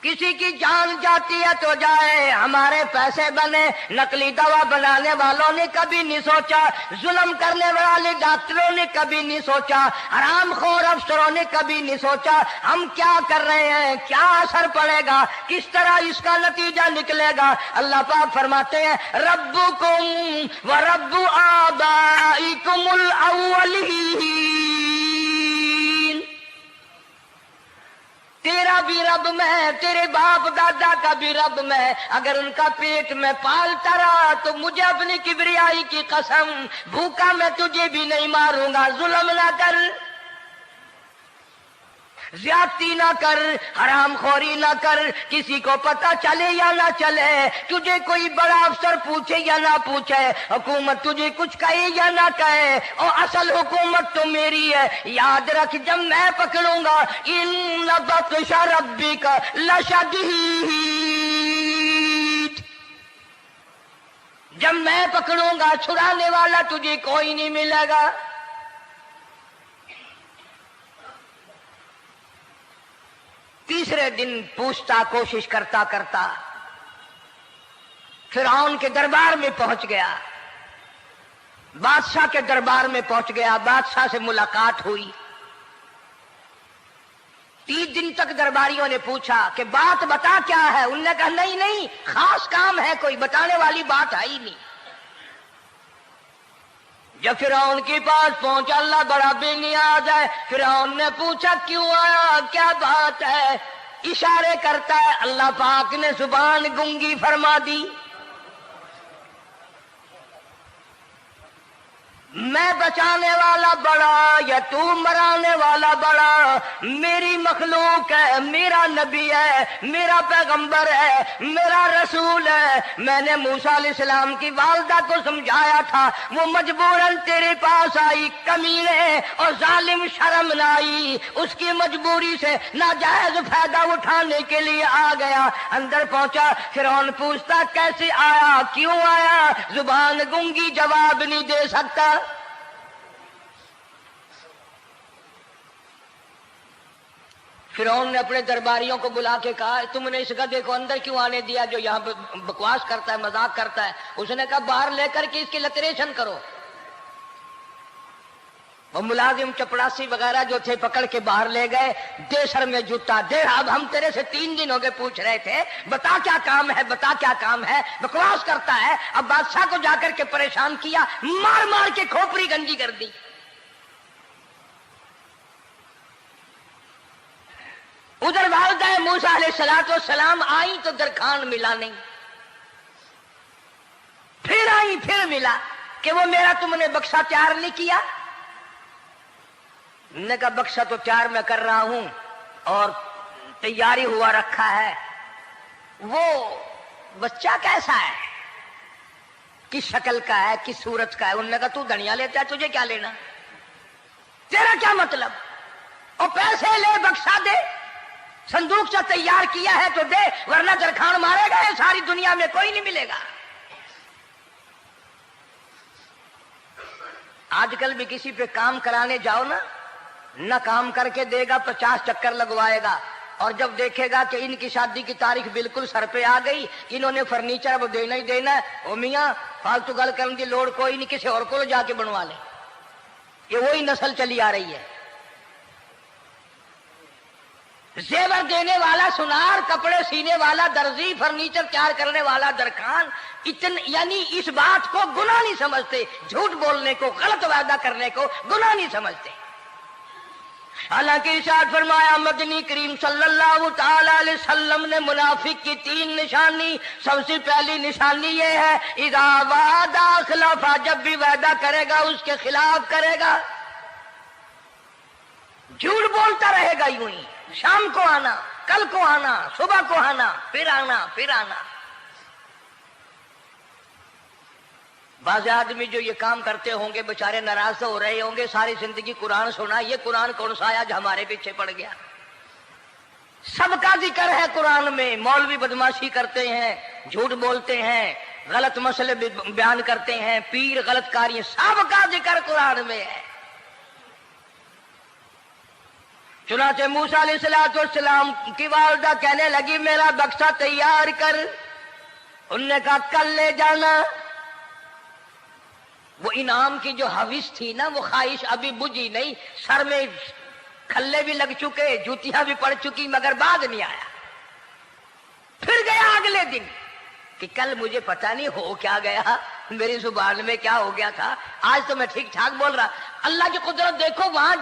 کسی کی جان جاتی ہے تو جائے، ہمارے پیسے بنے۔ نقلی دوا بنانے والوں نے کبھی نہیں سوچا، ظلم کرنے والے ڈاکٹروں نے کبھی نہیں سوچا، حرام خور افسروں نے کبھی نہیں سوچا ہم کیا کر رہے ہیں، کیا اثر پڑے گا، کس طرح اس کا نتیجہ نکلے گا۔ اللہ پاک فرماتے ہیں ربکم و رب آبائکم الاولین، تیرا بھی رب میں، تیرے باپ دادا کا بھی رب میں، اگر ان کا پیٹ میں پالتا رہا تو مجھے اپنی کبریائی کی قسم، بھوکا میں تجھے بھی نہیں ماروں گا۔ ظلم نہ کر، زیادتی نہ کر، حرام خوری نہ کر، کسی کو پتہ چلے یا نہ چلے، تجھے کوئی بڑا افسر پوچھے یا نہ پوچھے، حکومت تجھے کچھ کہے یا نہ کہے، اور اصل حکومت تو میری ہے۔ یاد رکھ جب میں پکڑوں گا، ان بطش ربک لشدید، جب میں پکڑوں گا چھڑانے والا تجھے کوئی نہیں ملے گا۔ تیسرے دن پوچھتا، کوشش کرتا کرتا فرعون کے دربار میں پہنچ گیا، بادشاہ کے دربار میں پہنچ گیا، بادشاہ سے ملاقات ہوئی۔ 3 دن تک درباریوں نے پوچھا کہ بات بتا کیا ہے، انہوں نے کہا نہیں نہیں، خاص کام ہے، کوئی بتانے والی بات ہے ہی نہیں۔ جب فرعون کے پاس پہنچا، اللہ بڑا بے نیاز ہے، فرعون نے پوچھا کیوں آیا، کیا بات ہے، اشارے کرتا ہے، اللہ پاک نے زبان گنگی فرما دی۔ میں بچانے والا بڑا یا تو مرانے والا بڑا، میری مخلوق ہے، میرا نبی ہے، میرا پیغمبر ہے، میرا رسول ہے۔ میں نے موسیٰ علیہ السلام کی والدہ کو سمجھایا تھا، وہ مجبوراً تیرے پاس آئی، کمینے اور ظالم شرم نہ آئی، اس کی مجبوری سے ناجائز فائدہ اٹھانے کے لیے آ گیا۔ اندر پہنچا، فرعون پوچھتا کیسے آیا، کیوں آیا، زبان گنگی جواب نہیں دے سکتا۔ فرعون نے اپنے درباریوں کو بلا کے کہا تم نے اس گدھے کو اندر کیوں آنے دیا جو یہاں بکواس کرتا ہے، مذاق کرتا ہے؟ اس نے کہا باہر لے کر کے اس کی لتریشن کرو۔ وہ ملازم چپڑاسی وغیرہ جو تھے پکڑ کے باہر لے گئے، دے سر میں جوتا، دے اب ہم تیرے سے 3 دن ہو گئے پوچھ رہے تھے، بتا کیا کام ہے، بتا کیا کام ہے، بکواس کرتا ہے۔ اب بادشاہ کو جا کر کے پریشان کیا، مار مار کے کھوپڑی گنجی کر دی۔ ادھر والدہ موسیٰ علیہ السلام آئی تو درخان ملا نہیں، پھر آئی پھر ملا کہ وہ میرا تم نے بکسا تیار نہیں کیا۔ نے کہا بکسا تو تیار میں کر رہا ہوں اور تیاری ہوا رکھا ہے، وہ بچہ کیسا ہے، کس شکل کا ہے، کس صورت کا ہے؟ انہوں نے کہا تو دنیا لیتا ہے، تجھے کیا لینا، تیرا کیا مطلب، اور پیسے لے بکسا دے، صندوق سے تیار کیا ہے تو دے، ورنہ درخان مارے گا، ساری دنیا میں کوئی نہیں ملے گا۔ آج کل بھی کسی پہ کام کرانے جاؤ نا نہ کام کر کے دے گا 50 چکر لگوائے گا، اور جب دیکھے گا کہ ان کی شادی کی تاریخ بالکل سر پہ آ گئی، انہوں نے فرنیچر اب دینا ہی دینا ہے، او میاں فالتو گل کرنے کی لوڑ کوئی نہیں، کسی اور کو جا کے بنوا لے۔ یہ وہی نسل چلی آ رہی ہے، زیور دینے والا سنار، کپڑے سینے والا درزی، فرنیچر تیار کرنے والا درخان، یعنی اس بات کو گناہ نہیں سمجھتے، جھوٹ بولنے کو، غلط وعدہ کرنے کو گناہ نہیں سمجھتے۔ حالانکہ ارشاد فرمایا مدنی کریم صلی اللہ تعالی علیہ وسلم نے منافق کی 3 نشانی، سب سے پہلی نشانی یہ ہے اذا وعد اخلف، جب بھی وعدہ کرے گا اس کے خلاف کرے گا، جھوٹ بولتا رہے گا، یوں ہی شام کو آنا، کل کو آنا، صبح کو آنا، پھر آنا، پھر آنا۔ بعض آدمی جو یہ کام کرتے ہوں گے بیچارے ناراض ہو رہے ہوں گے، ساری زندگی قرآن سنا، یہ قرآن کون سا آیا جو ہمارے پیچھے پڑ گیا؟ سب کا ذکر ہے قرآن میں، مولوی بدماشی کرتے ہیں، جھوٹ بولتے ہیں، غلط مسئلے بیان کرتے ہیں، پیر غلط کاری، سب کا ذکر قرآن میں ہے۔ چنانچہ موسیٰ علیہ السلام کی والدہ کہنے لگی میرا بکسا تیار کر، انہوں نے کہا کل لے جانا۔ وہ انعام کی جو حوث تھی نا، وہ خواہش ابھی بجھی نہیں، سر میں کھلے بھی لگ چکے، جوتیاں بھی پڑ چکی، مگر بعد نہیں آیا۔ پھر گیا اگلے دن کہ کل مجھے پتہ نہیں ہو کیا گیا، میری زبان میں کیا ہو گیا تھا، آج تو میں ٹھیک ٹھاک بول رہا۔ اللہ کی قدرت دیکھو، وہاں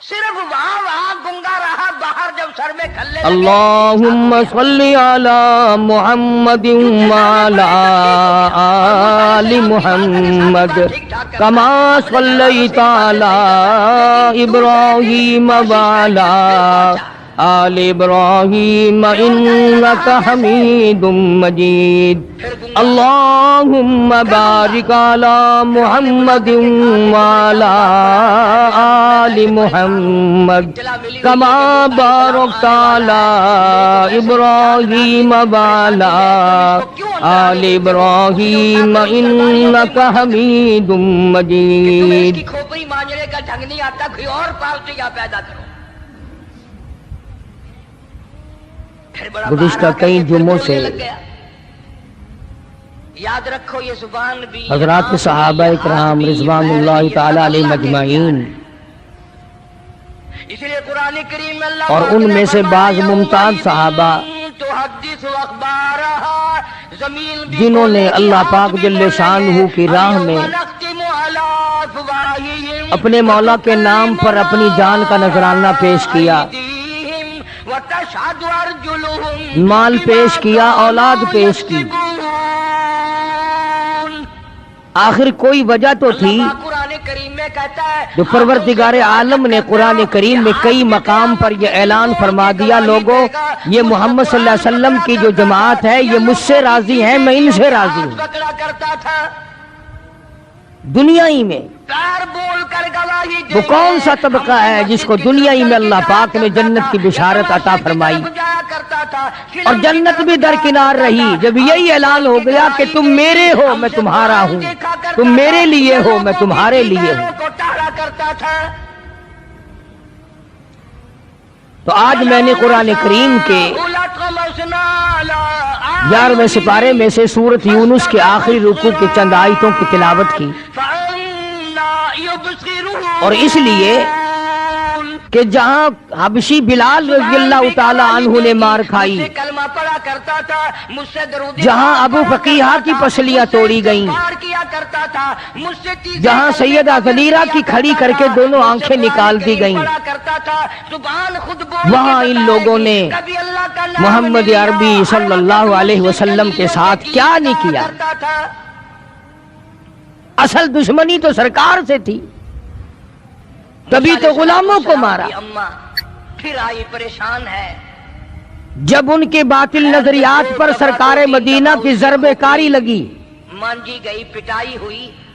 صرف وہاں گنگا رہا، باہر جب سر میں کھلے لگے۔ اللہم صلی علی محمد وعلی آل محمد کما صلیت علی ابراہیم وعلی آل ابراہیم انک حمید مجید۔ اللہم بارک علی محمد وعلی آل محمد کما بارکت علی ابراہیم وعلی آل ابراہیم انک حمید مجید۔ تمہیں اس کی کھوپڑی مانجنے کا ڈھنگ نہیں آتا، کوئی اور پالتیاں پیدا کرو۔ گزشتہ کئی جمعوں سے یاد رکھو یہ زبان بھی حضرات صحابہ اکرام رضوان اللہ تعالی علیہ مجمعین اس لیے قرآن کریم میں اللہ اور ان میں سے بعض ممتاز صحابہ جنہوں نے اللہ پاک جل شانہ کی راہ میں اپنے مولا کے نام پر اپنی جان کا نذرانہ پیش کیا، مال پیش کیا، اولاد پیش کی، آخر کوئی وجہ تو تھی جو پروردگار عالم نے قرآن کریم میں کئی مقام پر یہ اعلان فرما دیا، لوگوں یہ محمد صلی اللہ علیہ وسلم کی جو جماعت ہے یہ مجھ سے راضی ہیں، میں ان سے راضی ہوں۔ دنیا ہی میں وہ کون سا طبقہ ہے جس کو دنیا ہی میں اللہ پاک نے جنت کی بشارت عطا فرمائی اور جنت بھی درکنار رہی جب یہی اعلان ہو گیا کہ تم میرے ہو میں تمہارا ہوں، تم میرے لیے ہو میں تمہارے لیے ہوں۔ تو آج میں نے قرآن کریم کے 11ویں سپارے میں سے سورۃ یونس کے آخری رکوع کی چند آیتوں کی تلاوت کی، اور اس لیے کہ جہاں حبشی بلال رضی اللہ تعالی عنہ نے مار کھائی، جہاں ابو فقیہہ کی پسلیاں توڑی گئیں، جہاں سیدہ زلیرہ کی کھڑی کر کے دونوں آنکھیں نکال دی گئیں، وہاں ان لوگوں نے محمد عربی صلی اللہ علیہ وسلم کے ساتھ کیا نہیں کیا۔ اصل دشمنی تو سرکار سے تھی، تبھی تو غلاموں کو مارا۔ پھر آئی پریشان ہے جب ان کے باطل نظریات پر سرکار مدینہ کی ضرب کاری لگی، مانجی گئی، پٹائی ہوئی،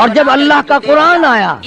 اور جب اللہ کا قرآن آیا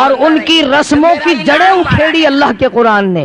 اور ان کی رسموں کی جڑیں اکھیڑی اللہ کے قرآن نے.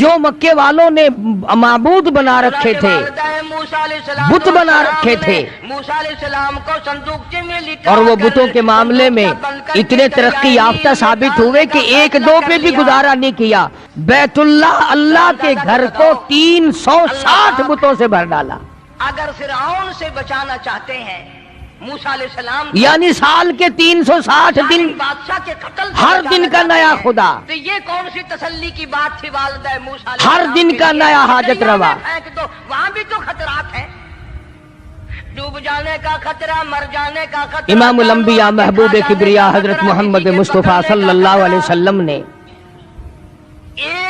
جو مکے والوں نے معبود بنا رکھے تھے, بت بنا رکھے تھے, موسیٰ علیہ السلام کو صندوقچے میں لٹا اور وہ کر بتوں کے معاملے میں اتنے ترقی یافتہ ثابت ہوئے کہ ایک دو پہ بھی گزارا نہیں کیا. بیت اللہ کے گھر کو 360 بتوں سے بھر ڈالا. اگر فرعون سے بچانا چاہتے ہیں موسیٰ علیہ السلام یعنی سال کے 360 دن بادشاہ کے قتل سے ہر دن کا نیا خدا, تو یہ کون سی تسلی کی بات تھی والدہ موسیٰ علیہ ہر السلام دن کے کا لیے؟ نیا حاجت روا. پھینک دو، وہاں بھی تو خطرات ہیں، ڈوب جانے کا خطرہ، مر جانے کا خطرہ. امام الانبیاء محبوب کبریا حضرت محمد مصطفیٰ صلی اللہ علیہ وسلم نے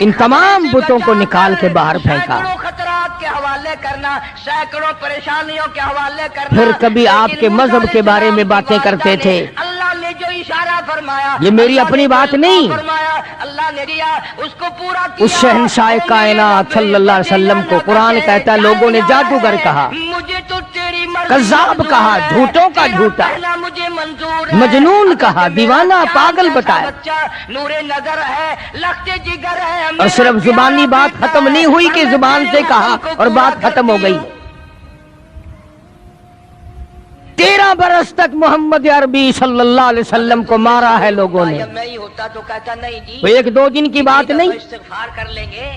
ان تمام بتوں کو نکال کے باہر پھینکا. سینکڑوں خطرات کے حوالے کرنا، سینکڑوں پریشانیوں کے حوالے کرنا. پھر کبھی آپ کے مذہب کے بارے میں باتیں کرتے تھے. اللہ نے جو اشارہ فرمایا، یہ میری اپنی بات نہیں, فرمایا اللہ نے دیا اس کو پورا کیا. اس شہنشاہ کائنات صلی اللہ علیہ وسلم کو قرآن کہتا ہے لوگوں نے جادوگر کہا, مجھے تو تیری مرضی کذاب کہا, جھوٹوں کا جھوٹا, مجھے منظور ہے. مجنون کہا, دیوانہ, پاگل بتایا. نور نظر ہے، لخت جگر ہے. اور صرف زبانی بات ختم نہیں ہوئی کہ زبان سے کہا اور بات ختم ہو گئی. 13 برس تک محمد عربی صلی اللہ علیہ وسلم کو مارا ہے لوگوں نے. میں ہی ہوتا تو کہتا نہیں جی، وہ 1-2 دن کی بات نہیں, استغفار کر لیں گے،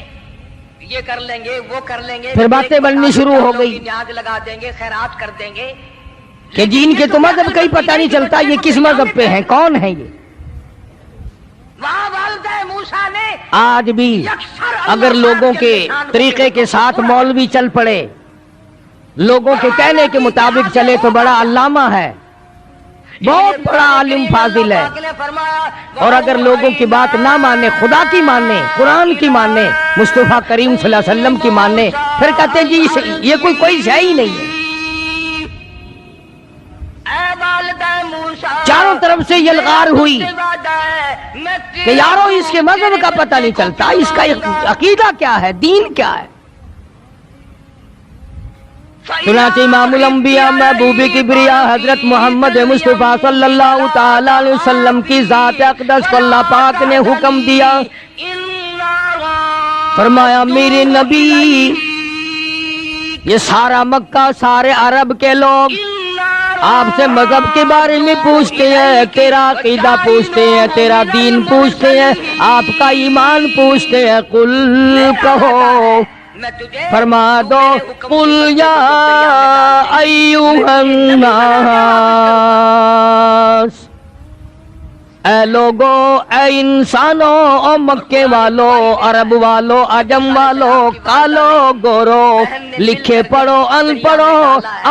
یہ کر لیں گے، وہ کر لیں گے، پھر باتیں بننی شروع ہو گئی نیاز لگا دیں گے، خیرات کر دیں گے. کہ جن کے تو مذہب کا ہی پتہ نہیں چلتا یہ کس مذہب پہ ہیں, کون ہیں یہ. وہاں والدہ موسیٰ نے آج بھی اگر لوگوں کے طریقے کے ساتھ مولوی چل پڑے, لوگوں کے کہنے کے مطابق چلے تو بڑا علامہ ہے, بہت بڑا عالم فاضل ہے. اور اگر لوگوں کی بات نہ مانے, خدا کی مانے, قرآن کی مانے, مصطفیٰ کریم صلی اللہ علیہ وسلم کی مانے, پھر کہتے ہیں جی یہ کوئی شے ہی نہیں ہے. چاروں طرف سے یلغار ہوئی کہ یارو اس کے مذہب کا پتہ نہیں چلتا, اس کا عقیدہ کیا ہے, دین کیا ہے. چنانچہ امام الانبیاء محبوب کبریا حضرت محمد مصطفیٰ صلی اللہ تعالی علیہ وسلم کی ذات اقدس کو اللہ پاک نے حکم دیا, فرمایا میرے نبی, یہ سارا مکہ, سارے عرب کے لوگ آپ سے مذہب کے بارے میں پوچھتے ہیں, تیرا عقیدہ پوچھتے ہیں, تیرا دین پوچھتے ہیں, آپ کا ایمان پوچھتے ہیں. قل کہو, فرما دو, قل یا ایھا الناس, اے لوگو, اے انسانوں, او مکے والو, عرب والو, عجم والو, کالو گورو, لکھے پڑھو, ان پڑھو,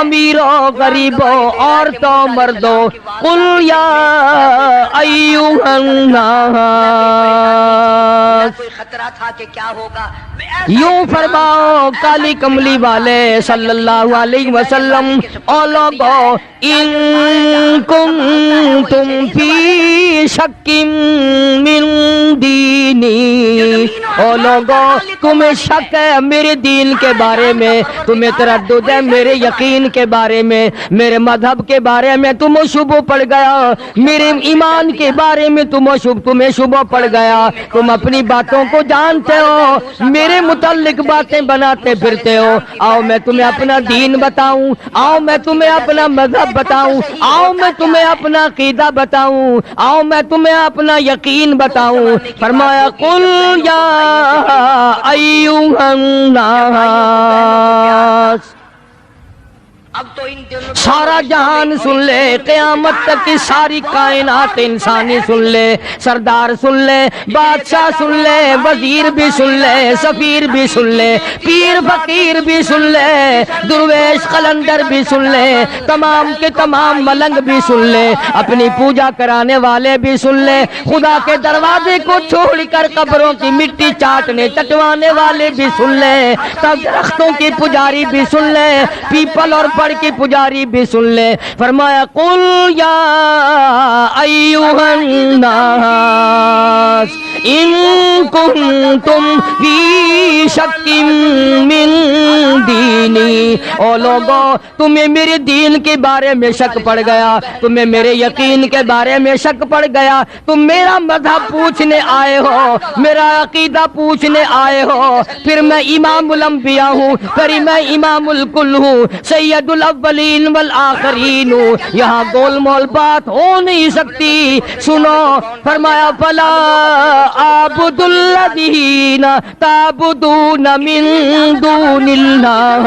امیرو غریبو, عورتوں مردو, قل یا ایھا الناس. کوئی خطرہ تھا کہ کیا ہوگا, یوں فرماؤ کالی کملی والے صلی اللہ علیہ وسلم, او لوگو, ان کنتم فی شک من دینی, او لوگو تمہیں شک ہے میرے دین کے بارے میں, تمہیں تردد ہے میرے یقین کے بارے میں, میرے مذہب کے بارے میں تمہیں شبہ پڑ گیا, میرے ایمان کے بارے میں تمہیں شبہ پڑ گیا, تم اپنی باتوں کو جانتے ہو, میرے متعلق باتیں بناتے پھرتے ہو. آؤ میں تمہیں اپنا دین بتاؤں, آؤ میں تمہیں اپنا مذہب بتاؤں, آؤ میں تمہیں اپنا عقیدہ بتاؤں, آؤ میں تمہیں اپنا یقین بتاؤں. فرمایا قل یا ایھا الناس, اب تو ان دنوں سارا جہان سن لے, قیامت تک کی ساری کائنات انسانی سن لے, سردار سن لے, بادشاہ سن لے, وزیر بھی سن لے, سفیر بھی سن لے, پیر فقیر بھی سن لے, درویش قلندر بھی سن لے, تمام کے تمام ملنگ بھی سن لے, اپنی پوجا کرانے والے بھی سن لے, خدا کے دروازے کو چھوڑ کر قبروں کی مٹی چاٹنے چٹوانے والے بھی سن لے, درختوں کی پجاری بھی سن لے, پیپل اور کی پجاری بھی سن لے. فرمایا قل یا ایھا الناس, ان کنتم فی شک من دینی، او لوگو تمہیں میرے دین کے بارے میں شک پڑ گیا، تمہیں میرے یقین کے بارے میں شک پڑ گیا، تم میرا مذہب پوچھنے آئے ہو، میرا عقیدہ پوچھنے آئے ہو، پھر میں امام الانبیاء ہوں، پھر میں امام الکل ہوں، سید الاولین والآخرین ہوں، یہاں گول مول بات ہو نہیں سکتی۔ سنو، فرمایا فلا اعبد الذین تعبدون من دون اللہ،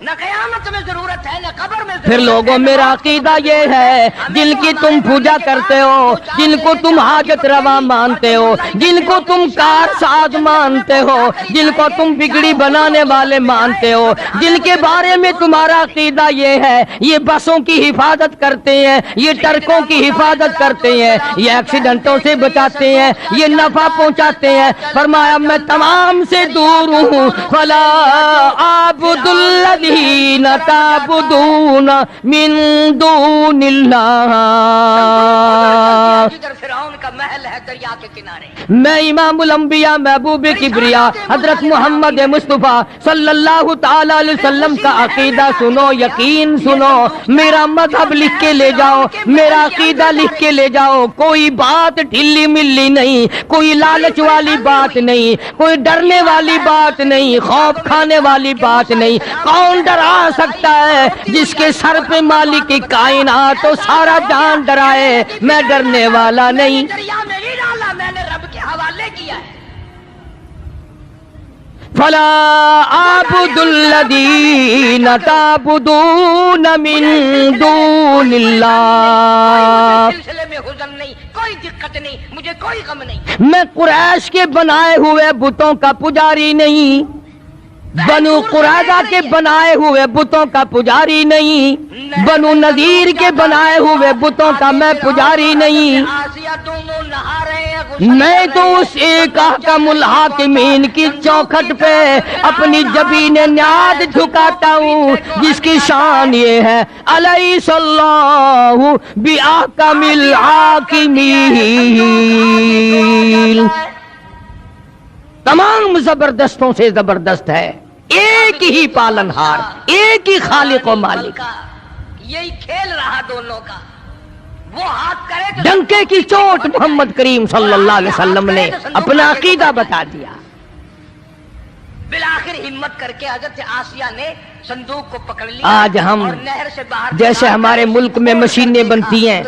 نہ قیامت میں ضرورت ہے نہ قبر میں ضرورت پھر لوگوں میرا عقیدہ یہ ہے، جن کی تم پوجا کرتے ہو، جن کو تم حاجت روا مانتے ہو، جن کو تم کار ساز مانتے ہو، جن کو تم بگڑی بنانے والے مانتے ہو، جن کے بارے میں تمہارا عقیدہ یہ ہے یہ بسوں کی حفاظت کرتے ہیں، یہ ٹرکوں کی حفاظت کرتے ہیں، یہ ایکسیڈنٹوں سے بچاتے ہیں، یہ نفع پہنچاتے ہیں، فرمایا میں تمام سے دور ہوں۔ فلا اعبد الذین تعبدون من دون اللہ، جدھر فرعون کا محل ہے دریا کے کنارے، میں امام الانبیاء محبوب کبریا حضرت محمد مصطفیٰ صلی اللہ تعالی علیہ وسلم کا عقیدہ سنو، یقین سنو، میرا مذہب لکھ کے لے جاؤ، میرا عقیدہ لکھ کے لے جاؤ، کوئی بات ڈھلی ملی نہیں، کوئی لالچ والی بات نہیں، کوئی ڈرنے والی بات نہیں، خوف کھانے والی بات نہیں۔ کون ڈرا سکتا ہے جس کے سر پہ مالک کی کائنات تو سارا جان ڈرائے؟ میں ڈرنے والا نہیں۔ دریا میں نہیں ڈالا، میں نے رب کے حوالے کیا ہے۔ فلا اعبد الذین تعبدون من دون اللہ، سلسلے میں حزن نہیں، کوئی دقت نہیں، مجھے کوئی غم نہیں۔ میں قریش کے بنائے ہوئے بتوں کا پجاری نہیں، بنو قریظہ کے بنائے ہوئے بتوں کا پجاری نہیں، بنو نذیر کے بنائے ہوئے بتوں کا میں پجاری نہیں، آسیہ دونوں نہا رہے ہیں، میں تو اس ایک احکم الحاکمین کی چوکھٹ پہ اپنی جبین نیاد جھکاتا ہوں جس کی شان یہ ہے الیس اللہ بأحکم الحاکمین، تمام زبردستوں سے زبردست ہے، ایک ہی پالنہار، ایک ہی خالق و مالک۔ یہی کھیل رہا دونوں کا، وہ ہاتھ کرے تو ڈنکے کی چوٹ محمد کریم صلی اللہ علیہ وسلم نے اپنا عقیدہ بتا دیا۔ بالآخر ہمت کر کے حضرت آسیہ نے صندوق کو پکڑ لیا، آج ہم اور نہر سے باہر جیسے ہمارے ملک میں مشینیں بنتی ہیں،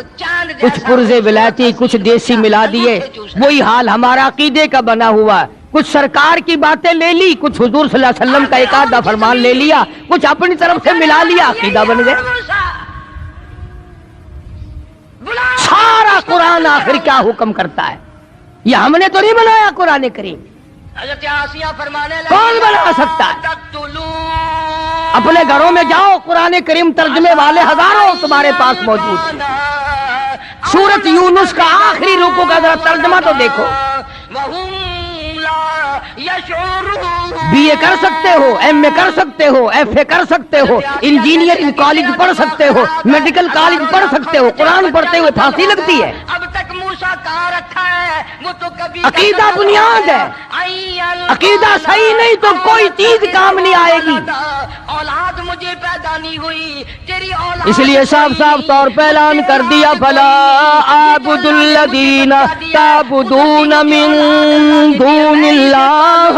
کچھ پرزے ولایتی کچھ دیسی ملا دیے، وہی حال ہمارا عقیدے کا بنا ہوا۔ کچھ سرکار کی باتیں لے لی، کچھ حضور صلی اللہ علیہ وسلم کا ایک آدھا فرمان لے لیا، کچھ اپنی طرف سے ملا لیا، عقیدہ بن گئے۔ سارا قرآن آخر کیا حکم کرتا ہے؟ یہ ہم نے تو نہیں بنایا قرآن کریم، حضرت آسیہ فرمانے لگے کون بنا سکتا ہے؟ اپنے گھروں میں جاؤ، قرآن کریم ترجمے والے ہزاروں تمہارے پاس موجود ہیں۔ سورۃ یونس کا آخری رکوع کا ذرا ترجمہ تو دیکھو، بی اے کر سکتے ہو، ایم اے کر سکتے ہو، ایف اے کر سکتے ہو، انجینئرنگ کالج پڑھ سکتے ہو، میڈیکل کالج پڑھ سکتے ہو، قرآن پڑھتے ہوئے پھانسی لگتی ہے۔ اب تک موسیٰ کہاں رکھا ہے، وہ تو کبھی عقیدہ بنیاد ہے، عقیدہ صحیح نہیں تو کوئی چیز کام نہیں آئے گی۔ اولاد مجھے پیدا نہیں ہوئی، تیری اولاد اس لیے صاف صاف طور پہ اعلان کر دیا فلا اعبد الذین تعبدون من دون اللہ،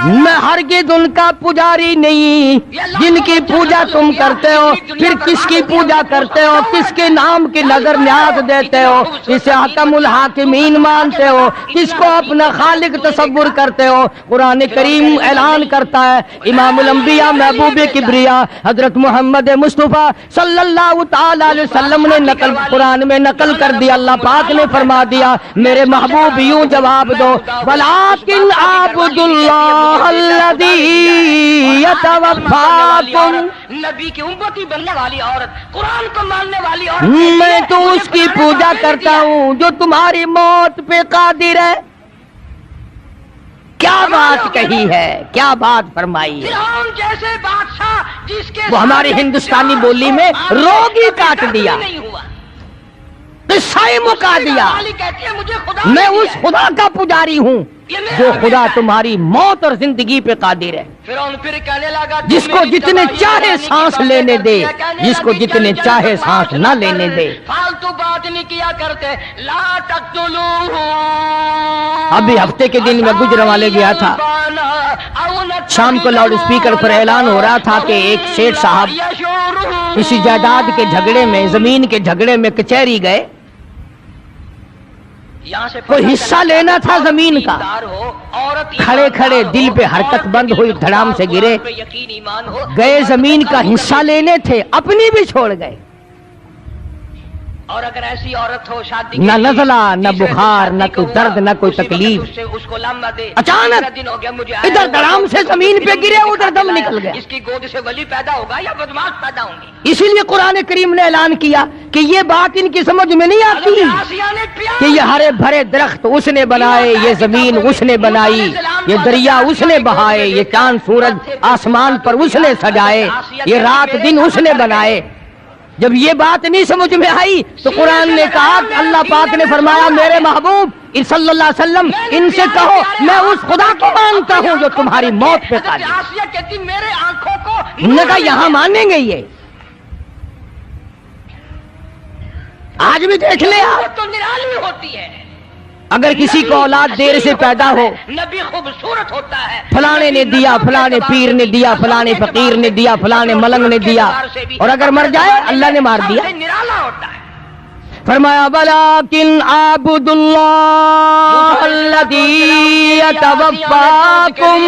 میں ہرگز ان کا پجاری نہیں جن کی پوجا تم کرتے ہو، پھر کس کی پوجا کرتے ہو، کس کے نام کی نظر نیاز دیتے ہو، اسے حکم الحاکمین مانتے ہو، کس کو اپنا خالق تصور کرتے ہو۔ قرآن کریم اعلان کرتا ہے، امام الانبیاء محبوب کبریا حضرت محمد مصطفیٰ صلی اللہ تعالی علیہ وسلم نے نقل قرآن میں نقل کر دیا، اللہ پاک نے فرما دیا، میرے محبوب یوں جواب دو وَلَٰكِنْ أَعْبُدُ اللَّهَ الَّذِي يَتَوَفَّاكُمْ، نبی کی امتی بننے والی عورت، قرآن کو ماننے والی عورت، میں تو اس کی پوجا کرتا ہوں جو تمہاری موت پہ قادر ہے۔ کیا بات کہی ہے، کیا بات فرمائی ہے، فرعون جیسے بادشاہ جس کے وہ ہماری ہندوستانی بولی میں روگ ہی کاٹ دیا۔ نہیں ہوا، قصہ ہی مکا دیا. کہتی ہے مجھے خدا میں اس خدا کا پجاری ہوں جو خدا تمہاری موت اور زندگی پہ قادر ہے، پھر کہنے لگا جس کو جتنے چاہے سانس لینے دے، جس کو جتنے چاہے سانس نہ لینے دے. فالتو بات نہیں کیا کرتے. لا تقتلوہ. ابھی ہفتے کے دن میں گجرانوالے گیا تھا. شام کو لاؤڈ اسپیکر پر اعلان ہو رہا تھا کہ ایک سیٹھ صاحب کسی جائیداد کے جھگڑے میں، زمین کے جھگڑے میں کچہری گئے. کوئی حصہ لینا تھا زمین کا. کھڑے کھڑے دل پہ حرکت بند ہوئی، دھڑام سے گرے. گئے زمین کا حصہ لینے تھے، اپنی بھی چھوڑ گئے. اور اگر ایسی عورت ہو شادی نہ نزلہ، نہ بخار، نہ کوئی درد، نہ کوئی تکلیف. اچانک ادھر دھڑام سے زمین پہ گرے، ادھر دم نکل گیا. اس کی گود سے ولی پیدا ہوگا یا بدماش پیدا ہوں گی. اسی لیے قرآن کریم نے اعلان کیا کہ یہ بات ان کی سمجھ میں نہیں آتی کہ یہ ہرے بھرے درخت اس نے بنائے، یہ زمین اس نے بنائی، یہ دریا اس نے بہائے، یہ چاند سورج آسمان پر اس نے سجائے، یہ رات دن اس نے بنائے. جب یہ بات نہیں سمجھ میں آئی تو قرآن نے کہا کہ اللہ پاک نے فرمایا میرے محبوب صلی اللہ علیہ وسلم ان سے کہو میں اس خدا کو مانتا ہوں جو تمہاری موت پہ قادر ہے. آسیہ کہتی میرے آنکھوں کو انہوں نے کہا یہاں مانیں گے. یہ آج بھی دیکھ لے آپ، تو نرالی ہوتی ہے. اگر کسی کو اولاد دیر سے پیدا ہو، نبی خوبصورت ہوتا ہے، فلانے نے دیا، فلانے پیر نے دیا، فلانے فقیر نے دیا، فلانے ملنگ نے دیا، اور اگر مر جائے اللہ نے مار دیا. نرالا ہوتا ہے. فرمایا وَلَٰكِنْ أَعْبُدُ اللَّهَ الَّذِي يَتَوَفَّاكُمْ.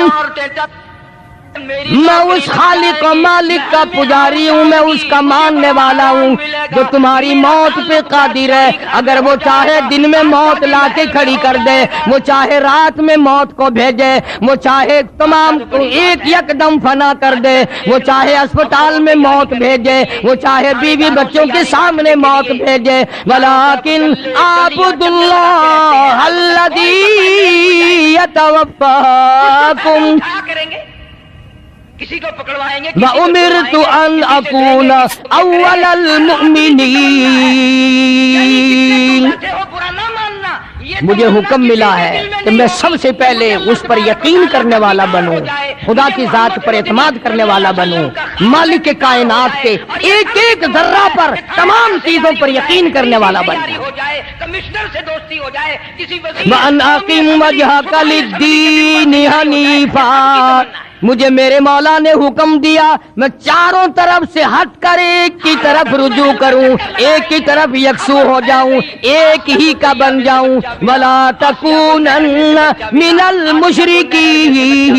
میں اس خالق و مالک کا پجاری ہوں، میں اس کا ماننے والا ہوں جو تمہاری موت پہ قادر ہے. اگر وہ چاہے دن میں موت لا کے کھڑی کر دے، وہ چاہے رات میں موت کو بھیجے، وہ چاہے تمام کو ایک یکدم فنا کر دے، وہ چاہے اسپتال میں موت بھیجے، وہ چاہے بیوی بچوں کے سامنے موت بھیجے. ولیکن اعبد اللہ الذی یتوفاکم. کسی کو پکڑوائیں گے. وَأُمِرْتُ أَنْ أَكُونَ أَوَّلَ الْمُؤْمِنِينَ. مجھے حکم ملا ہے کہ میں سب سے پہلے اس پر یقین کرنے والا بنوں، خدا کی ذات پر اعتماد کرنے والا بنوں، مالک کائنات کے ایک ایک ذرہ پر، تمام چیزوں پر یقین کرنے والا بنوں. وَأَنْ أَقِمْ وَجْهَكَ لِلدِّينِ حَنِيفًا. مجھے میرے مولا نے حکم دیا میں چاروں طرف سے ہٹ کر ایک کی طرف رجوع کروں، ایک کی طرف یکسو ہو جاؤں، ایک ہی کا بن جاؤں. وَلَا تَكُونَنَّ مِنَ الْمُشْرِكِينَ.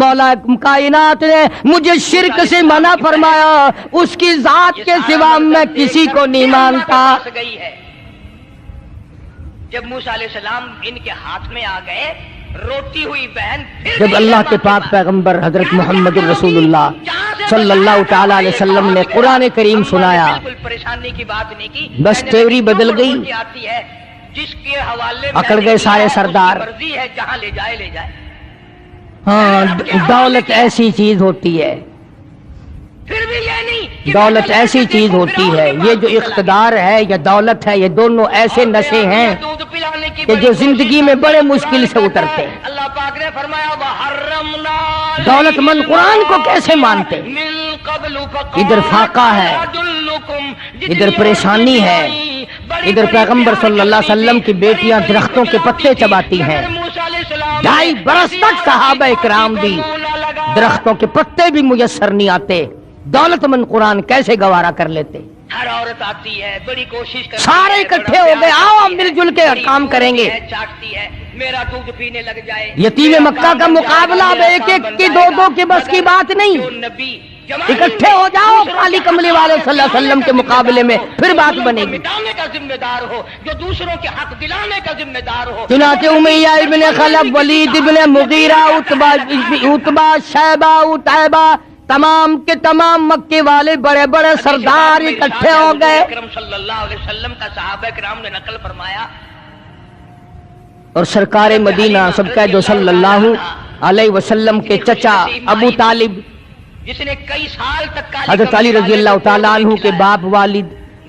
مولا کائنات نے مجھے شرک سے منع فرمایا، اس کی ذات کے سوا میں کسی کو نہیں مانتا. جب موسیٰ علیہ السلام ان کے ہاتھ میں آ گئے، روتی ہوئی بہن، جب اللہ کے پاک پیغمبر حضرت محمد الرسول اللہ صلی اللہ تعالی علیہ وسلم نے قرآن کریم سنایا، بالکل پریشانی کی بات نہیں کی. بس تیوری بدل گئی. جس کے حوالے اکڑ گئے سارے سردار. مرضی ہے جہاں لے جائے لے جائے. ہاں دولت ایسی چیز ہوتی ہے، پھر بھی یہ نہیں، دولت ایسی چیز ہوتی ہے، یہ جو اقتدار ہے یا دولت ہے، یہ دونوں ایسے نشے ہیں کہ جو زندگی میں بڑے مشکل سے اترتے ہیں. اللہ پاک نے فرمایا وَحَرَّمْنَا دولت مند قرآن کو کیسے مانتے؟ مِن قَبْلُ ادھر فاقہ ہے، ادھر پریشانی ہے، ادھر پیغمبر صلی اللہ علیہ وسلم کی بیٹیاں درختوں کے پتے چباتی ہیں. 2.5 برس تک صحابہ اکرام بھی درختوں کے پتے بھی میسر نہیں آتے. دولت مند قرآن کیسے گوارا کر لیتے؟ ہر عورت آتی ہے، بڑی کوشش کرتی ہے، سارے اکٹھے ہو گئے، آؤ ہم مل جل کے کام کریں گے. چاٹتی ہے، میرا دودھ پینے لگ جائے. یتیم مکہ کا مقابلہ اب ایک ایک کی دو دو کی بس کی بات نہیں. اکٹھے ہو جاؤ کالی کملی والے صلی اللہ علیہ وسلم کے مقابلے میں، پھر بات بنے گی. مٹانے کا ذمہ دار ہو، جو دوسروں کے حق دلانے کا ذمہ دار ہو. چنانچہ امیہ ابن خلف، ولید ابن مغیرہ، عتبہ، شیبہ، عتیبہ، تمام کے تمام مکے والے بڑے بڑے سردار اکٹھے ہو گئے. اکرم صلی اللہ علیہ وسلم کا صحابہ کرام نے نقل فرمایا، اور سرکار مدینہ سب کا جو صلی اللہ علیہ وسلم کے چچا ابو طالب، جس نے کئی سال تک حضرت علی رضی اللہ تعالیٰ عنہ کے باپ والد،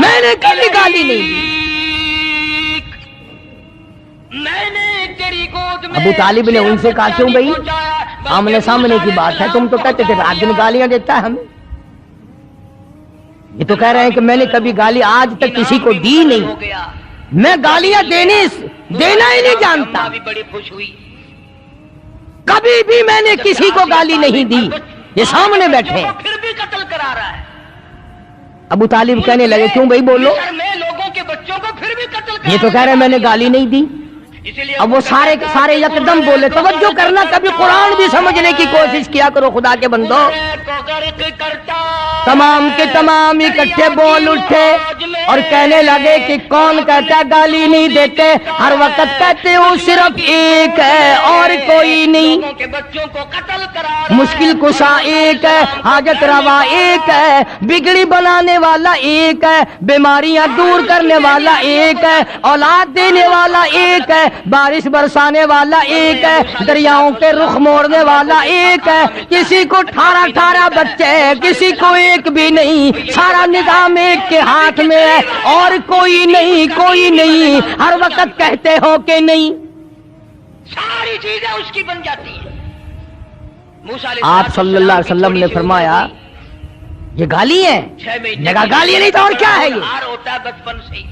میں نے کبھی گالی نہیں دی. میں نے تیری گود میں ابو طالب نے ان سے کہا کیوں بھائی آمنے سامنے کی بات ہے, تم تو کہتے تھے رات دن گالیاں دیتا ہے ہمیں. یہ تو کہہ رہے ہیں کہ میں نے کبھی گالی آج تک کسی کو دی نہیں, میں گالیاں دینا ہی نہیں جانتا, بڑی خوش ہوئی. کبھی بھی میں نے کسی کو گالی نہیں دی. یہ سامنے بیٹھے پھر بھی قتل کرا رہا ہے. ابو طالب کہنے لگے کیوں بھائی بولو, میں لوگوں کے بچوں کو پھر بھی قتل یہ تو کہہ رہے ہیں میں نے گالی نہیں دی. اب وہ سارے یکدم بولے. توجہ کرنا, کبھی قرآن بھی سمجھنے کی کوشش کیا کرو خدا کے بندو. تمام کے تمام اکٹھے بول اٹھے اور کہنے لگے کہ کون کہتا ہے گالی نہیں دیتے, ہر وقت کہتے ہو صرف ایک ہے اور کوئی نہیں. مشکل کشا ایک ہے, حاجت روا ایک ہے, بگڑی بنانے والا ایک ہے, بیماریاں دور کرنے والا ایک ہے, اولاد دینے والا ایک ہے, بارش برسانے والا ایک ہے, دریاؤں کے رخ موڑنے والا ایک ہے. کسی کو 18 بچے, کسی کو ایک بھی نہیں, سارا نظام ایک کے ہاتھ میں ہے اور کوئی نہیں, کوئی نہیں. ہر وقت کہتے ہو کہ نہیں, ساری چیزیں اس کی بن جاتی ہیں. آپ صلی اللہ علیہ وسلم نے فرمایا یہ گالی ہے, جگہ گالی نہیں تو اور کیا ہے, یہ ہوتا ہے بچپن سے,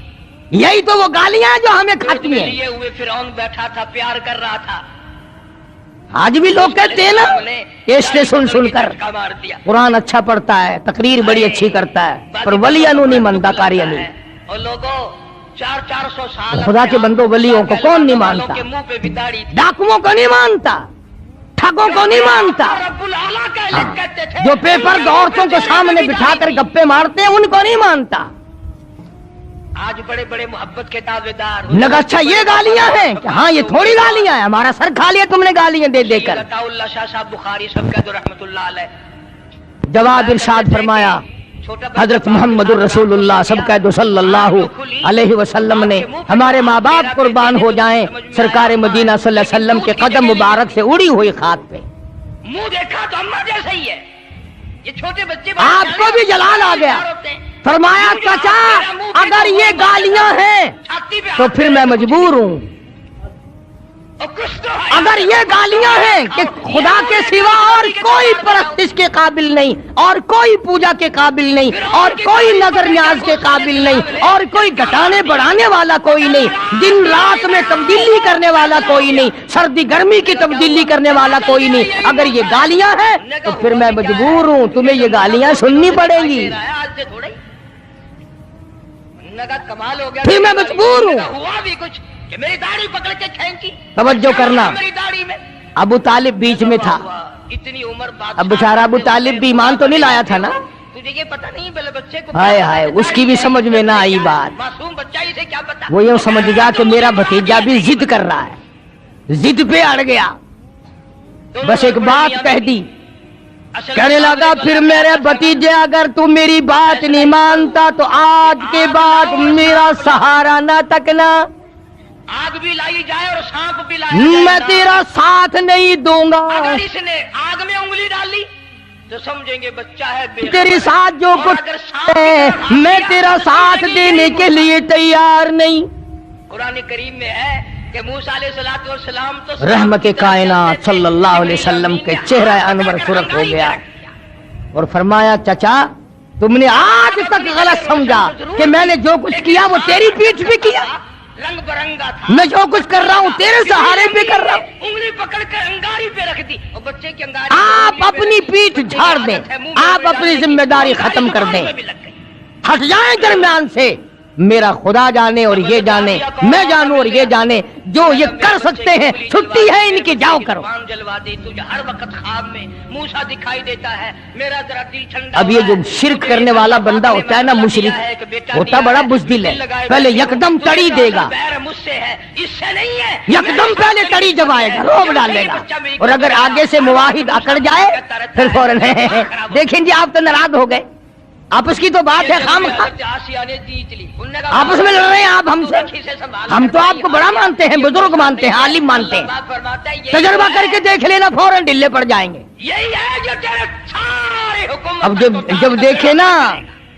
یہی تو وہ گالیاں ہیں جو ہمیں کھاتی ہیں. لیے ہوئے فرعون بیٹھا تھا, پیار کر رہا تھا. آج بھی لوگ کہتے ہیں نا کیسٹیں سن کر قرآن اچھا پڑھتا ہے, تقریر بڑی اچھی کرتا ہے, پر ولی انو نہیں مانتا, کاری انو. اور لوگوں 400 سال خدا کے بندوں ولیوں کو کون نہیں مانتا, ڈاکوؤں کو نہیں مانتا, ٹھگوں کو نہیں مانتا, جو پیپر عورتوں کو سامنے بٹھا کر گپے مارتے ہیں ان کو نہیں مانتا. آج بڑے بڑے محبت کے دعوے دار لگا اچھا یہ گالیاں ہیں کہ ہاں یہ تھوڑی گالیاں ہیں, ہمارا سر کھا لیا تم نے گالیاں دے دے کر. اللہ شاہ صاحب بخاری سب کا رحمت اللہ علیہ. جواب ارشاد فرمایا حضرت محمد الرسول اللہ سب کا صلی اللہ علیہ وسلم نے, ہمارے ماں باپ قربان ہو جائیں, سرکار مدینہ صلی اللہ علیہ وسلم کے قدم مبارک سے اڑی ہوئی خاک پہ منہ دیکھا تو اماں جیسا ہی ہے. یہ چھوٹے بچے آپ کو بھی جلال آ گیا. فرمایا چچا اگر یہ گالیاں ہیں تو پھر میں مجبور ہوں, اگر یہ گالیاں ہیں کہ خدا کے سوا اور کوئی پرستش کے قابل نہیں, اور کوئی پوجا کے قابل نہیں, اور کوئی نظر نیاز کے قابل نہیں, اور کوئی گھٹانے بڑھانے والا کوئی نہیں, دن رات میں تبدیلی کرنے والا کوئی نہیں, سردی گرمی کی تبدیلی کرنے والا کوئی نہیں, اگر یہ گالیاں ہیں تو پھر میں مجبور ہوں, تمہیں یہ گالیاں سننی پڑیں گی. کمال ہو گیا, پھر میں مجبور ہوں. ہوا بھی کچھ کہ میری داڑھی پکڑ کے کھینچی. توجہ کرنا, میری داڑھی میں ابو طالب بیچ میں تھا. اتنی عمر بعد اب بیچارہ ابو طالب بھی ایمان تو نہیں لایا تھا نا, تجھے یہ پتہ نہیں بلے بچے کو, ہائے ہائے اس کی بھی سمجھ میں نہ آئی بات. معصوم بچہ اسے کیا پتہ, وہ یوں سمجھ گیا کہ میرا بھتیجا بھی ضد کر رہا ہے, ضد پہ اڑ گیا, بس ایک بات کہہ دی. کہنے لگا پھر میرے بھتیجے اگر تو میری بات نہیں مانتا تو آج کے بعد میرا سہارا نہ تکنا, آگ بھی لائی جائے اور سانپ بھی لایا جائے, میں تیرا ساتھ نہیں دوں گا. اگر اس نے آگ میں انگلی ڈالی تو سمجھیں گے بچہ ہے بے تیری ساتھ جو کچھ ہے میں تیرا ساتھ دینے کے لیے تیار نہیں. قرآن کریم میں ہے کہ موسیٰ علیہ السلام تو رحمت کائنات صلی اللہ علیہ وسلم کے چہرہ انور سرخ ہو گیا اور فرمایا چچا تم نے آج تک غلط سمجھا کہ میں نے جو کچھ کیا وہ تیری پیٹھ پہ کیا, رنگ برنگا تھا, میں جو کچھ کر رہا ہوں تیرے سہارے پہ کر رہا ہوں. انگلی پکڑ کر انگاری پہ رکھ دی اور بچے کی انگاری, آپ اپنی پیٹھ جھاڑ دیں, آپ اپنی ذمہ داری ختم کر دیں, ہٹ جائیں درمیان سے. میرا خدا جانے اور یہ جانے, میں جانوں اور یہ جانے, جو یہ کر سکتے ہیں چھٹی ہے ان کی, جاؤ کرو. جلوا دے تجھے ہر وقت خواب میں موسیٰ دکھائی دیتا ہے, میرا ذرا دل ٹھنڈا. اب یہ جو شرک کرنے والا بندہ ہوتا ہے نا مشرک, ہوتا بڑا بزدل ہے, پہلے یکدم تڑی دے گا, مجھ سے ہے اس سے نہیں ہے, یکدم پہلے تڑی جمائے گا, روب ڈالے گا, اور اگر آگے سے مواحد اکڑ جائے پھر فوراً دیکھیں جی آپ تو ناراض ہو گئے, آپس کی تو بات ہے, خام آپس میں لڑ رہے ہیں آپ ہم سے, ہم تو آپ کو بڑا مانتے ہیں, بزرگ مانتے ہیں, عالم مانتے ہیں, تجربہ کر کے دیکھ لینا فوراً ڈلے پڑ جائیں گے. اب جب دیکھے نا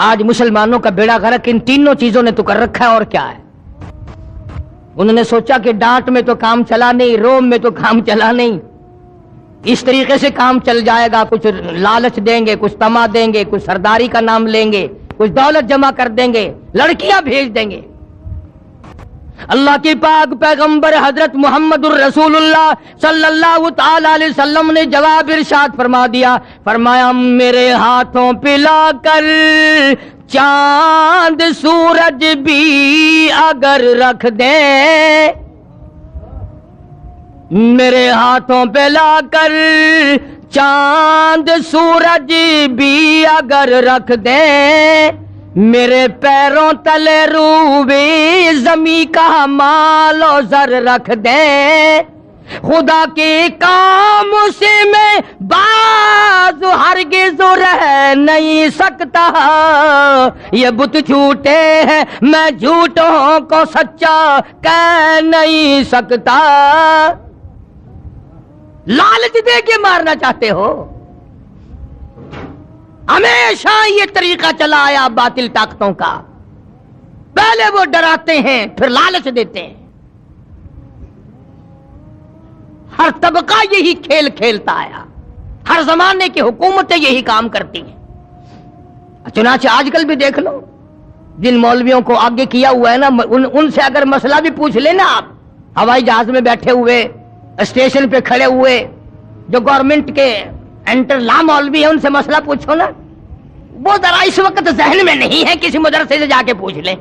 آج مسلمانوں کا بیڑا غرق ان تینوں چیزوں نے تو کر رکھا ہے، اور کیا ہے؟ انہوں نے سوچا کہ ڈانٹ میں تو کام چلا نہیں، روم میں تو کام چلا نہیں، اس طریقے سے کام چل جائے گا، کچھ لالچ دیں گے، کچھ تما دیں گے، کچھ سرداری کا نام لیں گے، کچھ دولت جمع کر دیں گے، لڑکیاں بھیج دیں گے۔ اللہ کی پاک پیغمبر حضرت محمد الرسول اللہ صلی اللہ تعالی علیہ وسلم نے جواب ارشاد فرما دیا، فرمایا میرے ہاتھوں پہ لا کر چاند سورج بھی اگر رکھ دیں، میرے ہاتھوں پہ لا کر چاند سورج بھی اگر رکھ دیں، میرے پیروں تلے روبے زمین کا مال و زر رکھ دیں، خدا کے کام سے میں باز ہرگز رہ نہیں سکتا، یہ بت جھوٹے ہیں میں جھوٹوں کو سچا کہہ نہیں سکتا۔ لالچ دے کے مارنا چاہتے ہو؟ ہمیشہ یہ طریقہ چلا آیا باطل طاقتوں کا، پہلے وہ ڈراتے ہیں پھر لالچ دیتے ہیں۔ ہر طبقہ یہی کھیل کھیلتا آیا، ہر زمانے کی حکومتیں یہی کام کرتی ہیں۔ چنانچہ آج کل بھی دیکھ لو، جن مولویوں کو آگے کیا ہوا ہے نا، ان سے اگر مسئلہ بھی پوچھ لینا آپ، ہوائی جہاز میں بیٹھے ہوئے، اسٹیشن پہ کھڑے ہوئے، جو گورنمنٹ کے انٹر لا مولوی ہیں، ان سے مسئلہ پوچھو نا، وہ ذرا اس وقت ذہن میں نہیں ہے، کسی مدرسے سے جا کے پوچھ لیں،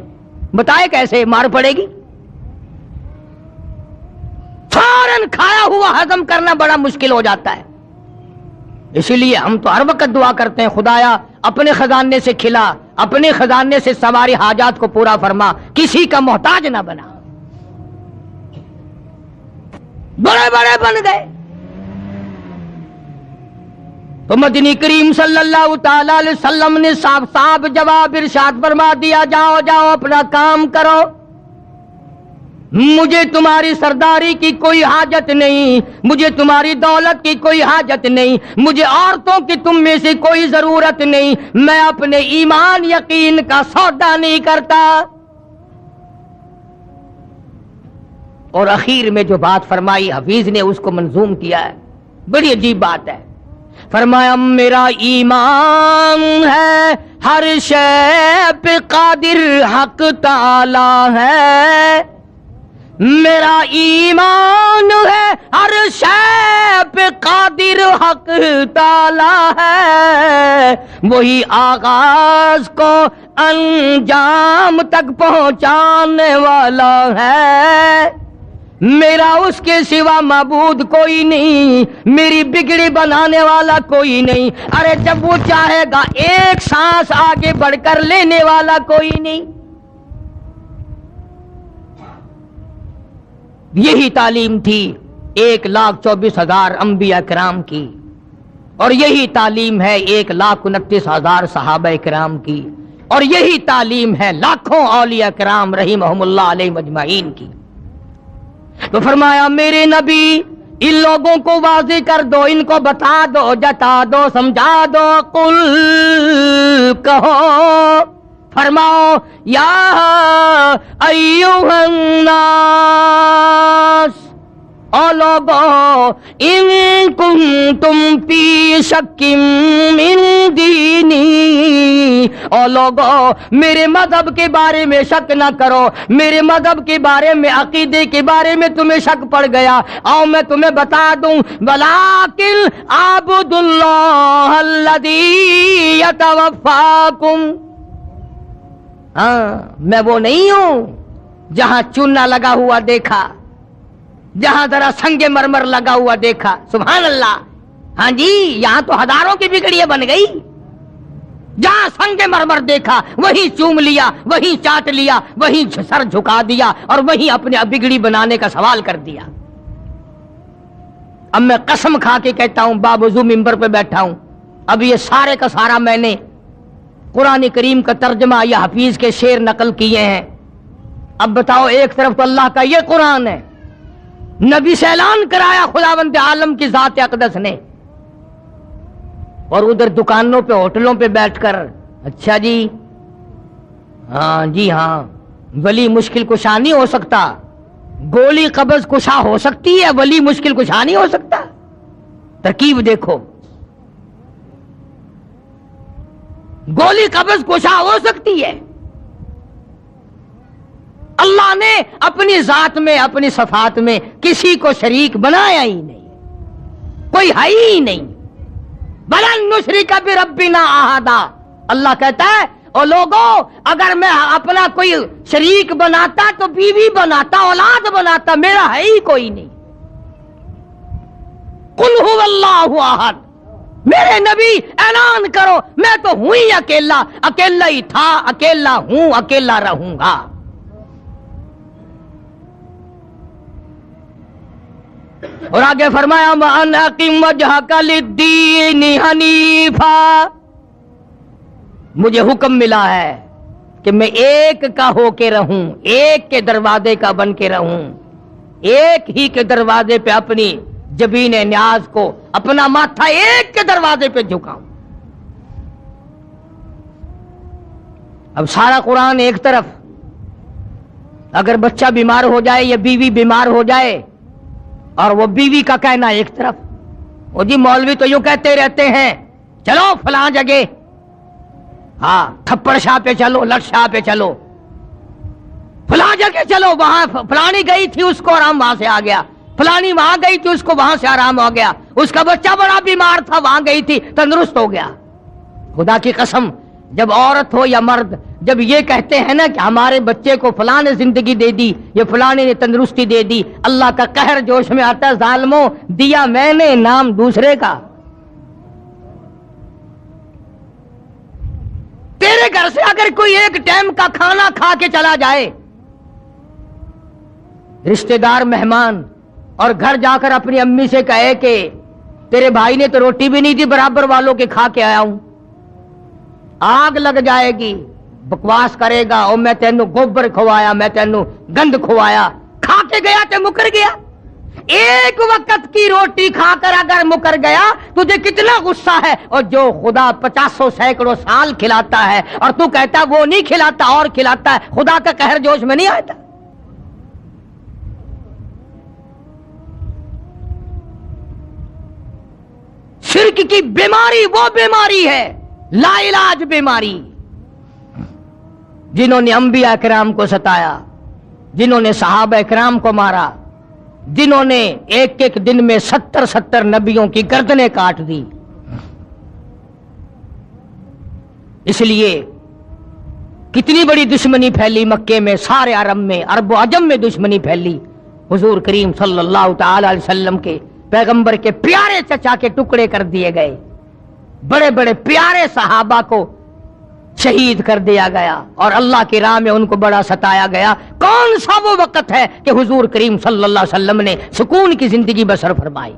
بتائے کیسے مار پڑے گی؟ فوراً کھایا ہوا ہضم کرنا بڑا مشکل ہو جاتا ہے۔ اسی لیے ہم تو ہر وقت دعا کرتے ہیں، خدایا اپنے خزانے سے کھلا، اپنے خزانے سے سواری حاجات کو پورا فرما، کسی کا محتاج نہ بنا۔ بڑے بڑے بن گئے تو مدنی کریم صلی اللہ تعالی علیہ وسلم نے صاف صاف جواب ارشاد فرما دیا، جاؤ جاؤ اپنا کام کرو، مجھے تمہاری سرداری کی کوئی حاجت نہیں، مجھے تمہاری دولت کی کوئی حاجت نہیں، مجھے عورتوں کی تم میں سے کوئی ضرورت نہیں، میں اپنے ایمان یقین کا سودا نہیں کرتا۔ اور اخیر میں جو بات فرمائی، حفیظ نے اس کو منظوم کیا ہے، بڑی عجیب بات ہے۔ فرمایا میرا ایمان ہے ہر شے پہ قادر حق تعالی ہے، میرا ایمان ہے ہر شے پہ قادر حق تعالی ہے، وہی آغاز کو انجام تک پہنچانے والا ہے، میرا اس کے سوا معبود کوئی نہیں، میری بگڑی بنانے والا کوئی نہیں، ارے جب وہ چاہے گا ایک سانس آگے بڑھ کر لینے والا کوئی نہیں۔ یہی تعلیم تھی 1,24,000 انبیاء کرام کی، اور یہی تعلیم ہے 1,29,000 صحابہ کرام کی، اور یہی تعلیم ہے لاکھوں اولیاء کرام رحمہم اللہ علیہ مجمعین کی۔ تو فرمایا میرے نبی ان لوگوں کو واضح کر دو، ان کو بتا دو، جتا دو، سمجھا دو، قل کہو، فرماؤ یا ایھا الناس، او لوگو ان کنتم فی شک من دینی، او لوگو میرے مذہب کے بارے میں شک نہ کرو، میرے مذہب کے بارے میں، عقیدے کے بارے میں تمہیں شک پڑ گیا، آؤ میں تمہیں بتا دوں، ولیکن اعبدوا اللہ الذی یتوفاکم، ہاں میں وہ نہیں ہوں جہاں چونا لگا ہوا دیکھا، جہاں ذرا سنگ مرمر لگا ہوا دیکھا، سبحان اللہ، ہاں جی یہاں تو ہزاروں کی بگڑیاں بن گئی، جہاں سنگ مرمر دیکھا وہیں چوم لیا، وہیں چاٹ لیا، وہیں سر جھکا دیا، اور وہیں اپنے بگڑی بنانے کا سوال کر دیا۔ اب میں قسم کھا کے کہتا ہوں، باوضو ممبر پہ بیٹھا ہوں، اب یہ سارے کا سارا میں نے قرآن کریم کا ترجمہ یا حفیظ کے شعر نقل کیے ہیں۔ اب بتاؤ، ایک طرف تو اللہ کا یہ قرآن ہے، نبی سے اعلان کرایا خداوند عالم کی ذات اقدس نے، اور ادھر دکانوں پہ ہوٹلوں پہ بیٹھ کر اچھا جی ہاں جی ہاں، ولی مشکل کشا نہیں ہو سکتا، گولی قبض کشا ہو سکتی ہے، ولی مشکل کشا نہیں ہو سکتا. ترکیب دیکھو، گولی قبض کشا ہو سکتی ہے. اللہ نے اپنی ذات میں اپنی صفات میں کسی کو شریک بنایا ہی نہیں، کوئی ہے ہی نہیں. بلن نشرک بربنا احدا، اللہ کہتا ہے او لوگوں اگر میں اپنا کوئی شریک بناتا تو بیوی بناتا، اولاد بناتا، میرا ہے ہی کوئی نہیں. قل هو اللہ احد، میرے نبی اعلان کرو میں تو ہوں ہی اکیلا، اکیلا ہی تھا، اکیلا ہوں، اکیلا رہوں گا. اور آگے فرمایا وَأَنْ أَقِمْ وَجْهَكَ لِلدِّينِ حَنِيفًا، مجھے حکم ملا ہے کہ میں ایک کا ہو کے رہوں، ایک کے دروازے کا بن کے رہوں، ایک ہی کے دروازے پہ اپنی جبین نیاز کو، اپنا ماتھا ایک کے دروازے پہ جھکاؤں. اب سارا قرآن ایک طرف، اگر بچہ بیمار ہو جائے یا بیوی بیمار ہو جائے اور وہ بیوی کا کہنا ایک طرف، وہ جی مولوی تو یوں کہتے رہتے ہیں چلو فلاں جگہ، ہاں تھپڑ شاہ پہ چلو، لٹ شاہ پہ چلو، فلاں جگہ چلو، وہاں فلانی گئی تھی اس کو آرام وہاں سے آ گیا، فلانی وہاں گئی تھی اس کو وہاں سے آرام ہو گیا، اس کا بچہ بڑا بیمار تھا وہاں گئی تھی تندرست ہو گیا. خدا کی قسم جب عورت ہو یا مرد جب یہ کہتے ہیں نا کہ ہمارے بچے کو فلاں نے زندگی دے دی، یہ فلانے نے تندرستی دے دی، اللہ کا قہر جوش میں آتا ہے، ظالموں دیا میں نے نام دوسرے کا. تیرے گھر سے اگر کوئی ایک ٹائم کا کھانا کھا کے چلا جائے، رشتہ دار مہمان، اور گھر جا کر اپنی امی سے کہے کہ تیرے بھائی نے تو روٹی بھی نہیں دی، برابر والوں کے کھا کے آیا ہوں، آگ لگ جائے گی، بکواس کرے گا اور میں تینوں گوبر کھوایا، میں تینوں گند کھوایا، کھا کے گیا تے مکر گیا. ایک وقت کی روٹی کھا کر اگر مکر گیا تجھے کتنا غصہ ہے، اور جو خدا 50 سینکڑوں سال کھلاتا ہے اور تو کہتا وہ نہیں کھلاتا اور کھلاتا ہے، خدا کا قہر جوش میں نہیں آتا. شرک کی بیماری وہ بیماری ہے، لا علاج بیماری، جنہوں نے انبیاء کرام کو ستایا، جنہوں نے صحابہ کرام کو مارا، جنہوں نے ایک ایک دن میں 70 نبیوں کی گردنیں کاٹ دی. اس لیے کتنی بڑی دشمنی پھیلی مکے میں، سارے عرب میں، عرب و عجم میں دشمنی پھیلی. حضور کریم صلی اللہ تعالی علیہ وسلم کے پیغمبر کے پیارے چچا کے ٹکڑے کر دیے گئے، بڑے بڑے پیارے صحابہ کو شہید کر دیا گیا، اور اللہ کی راہ میں ان کو بڑا ستایا گیا. کون سا وہ وقت ہے کہ حضور کریم صلی اللہ علیہ وسلم نے سکون کی زندگی بسر فرمائی؟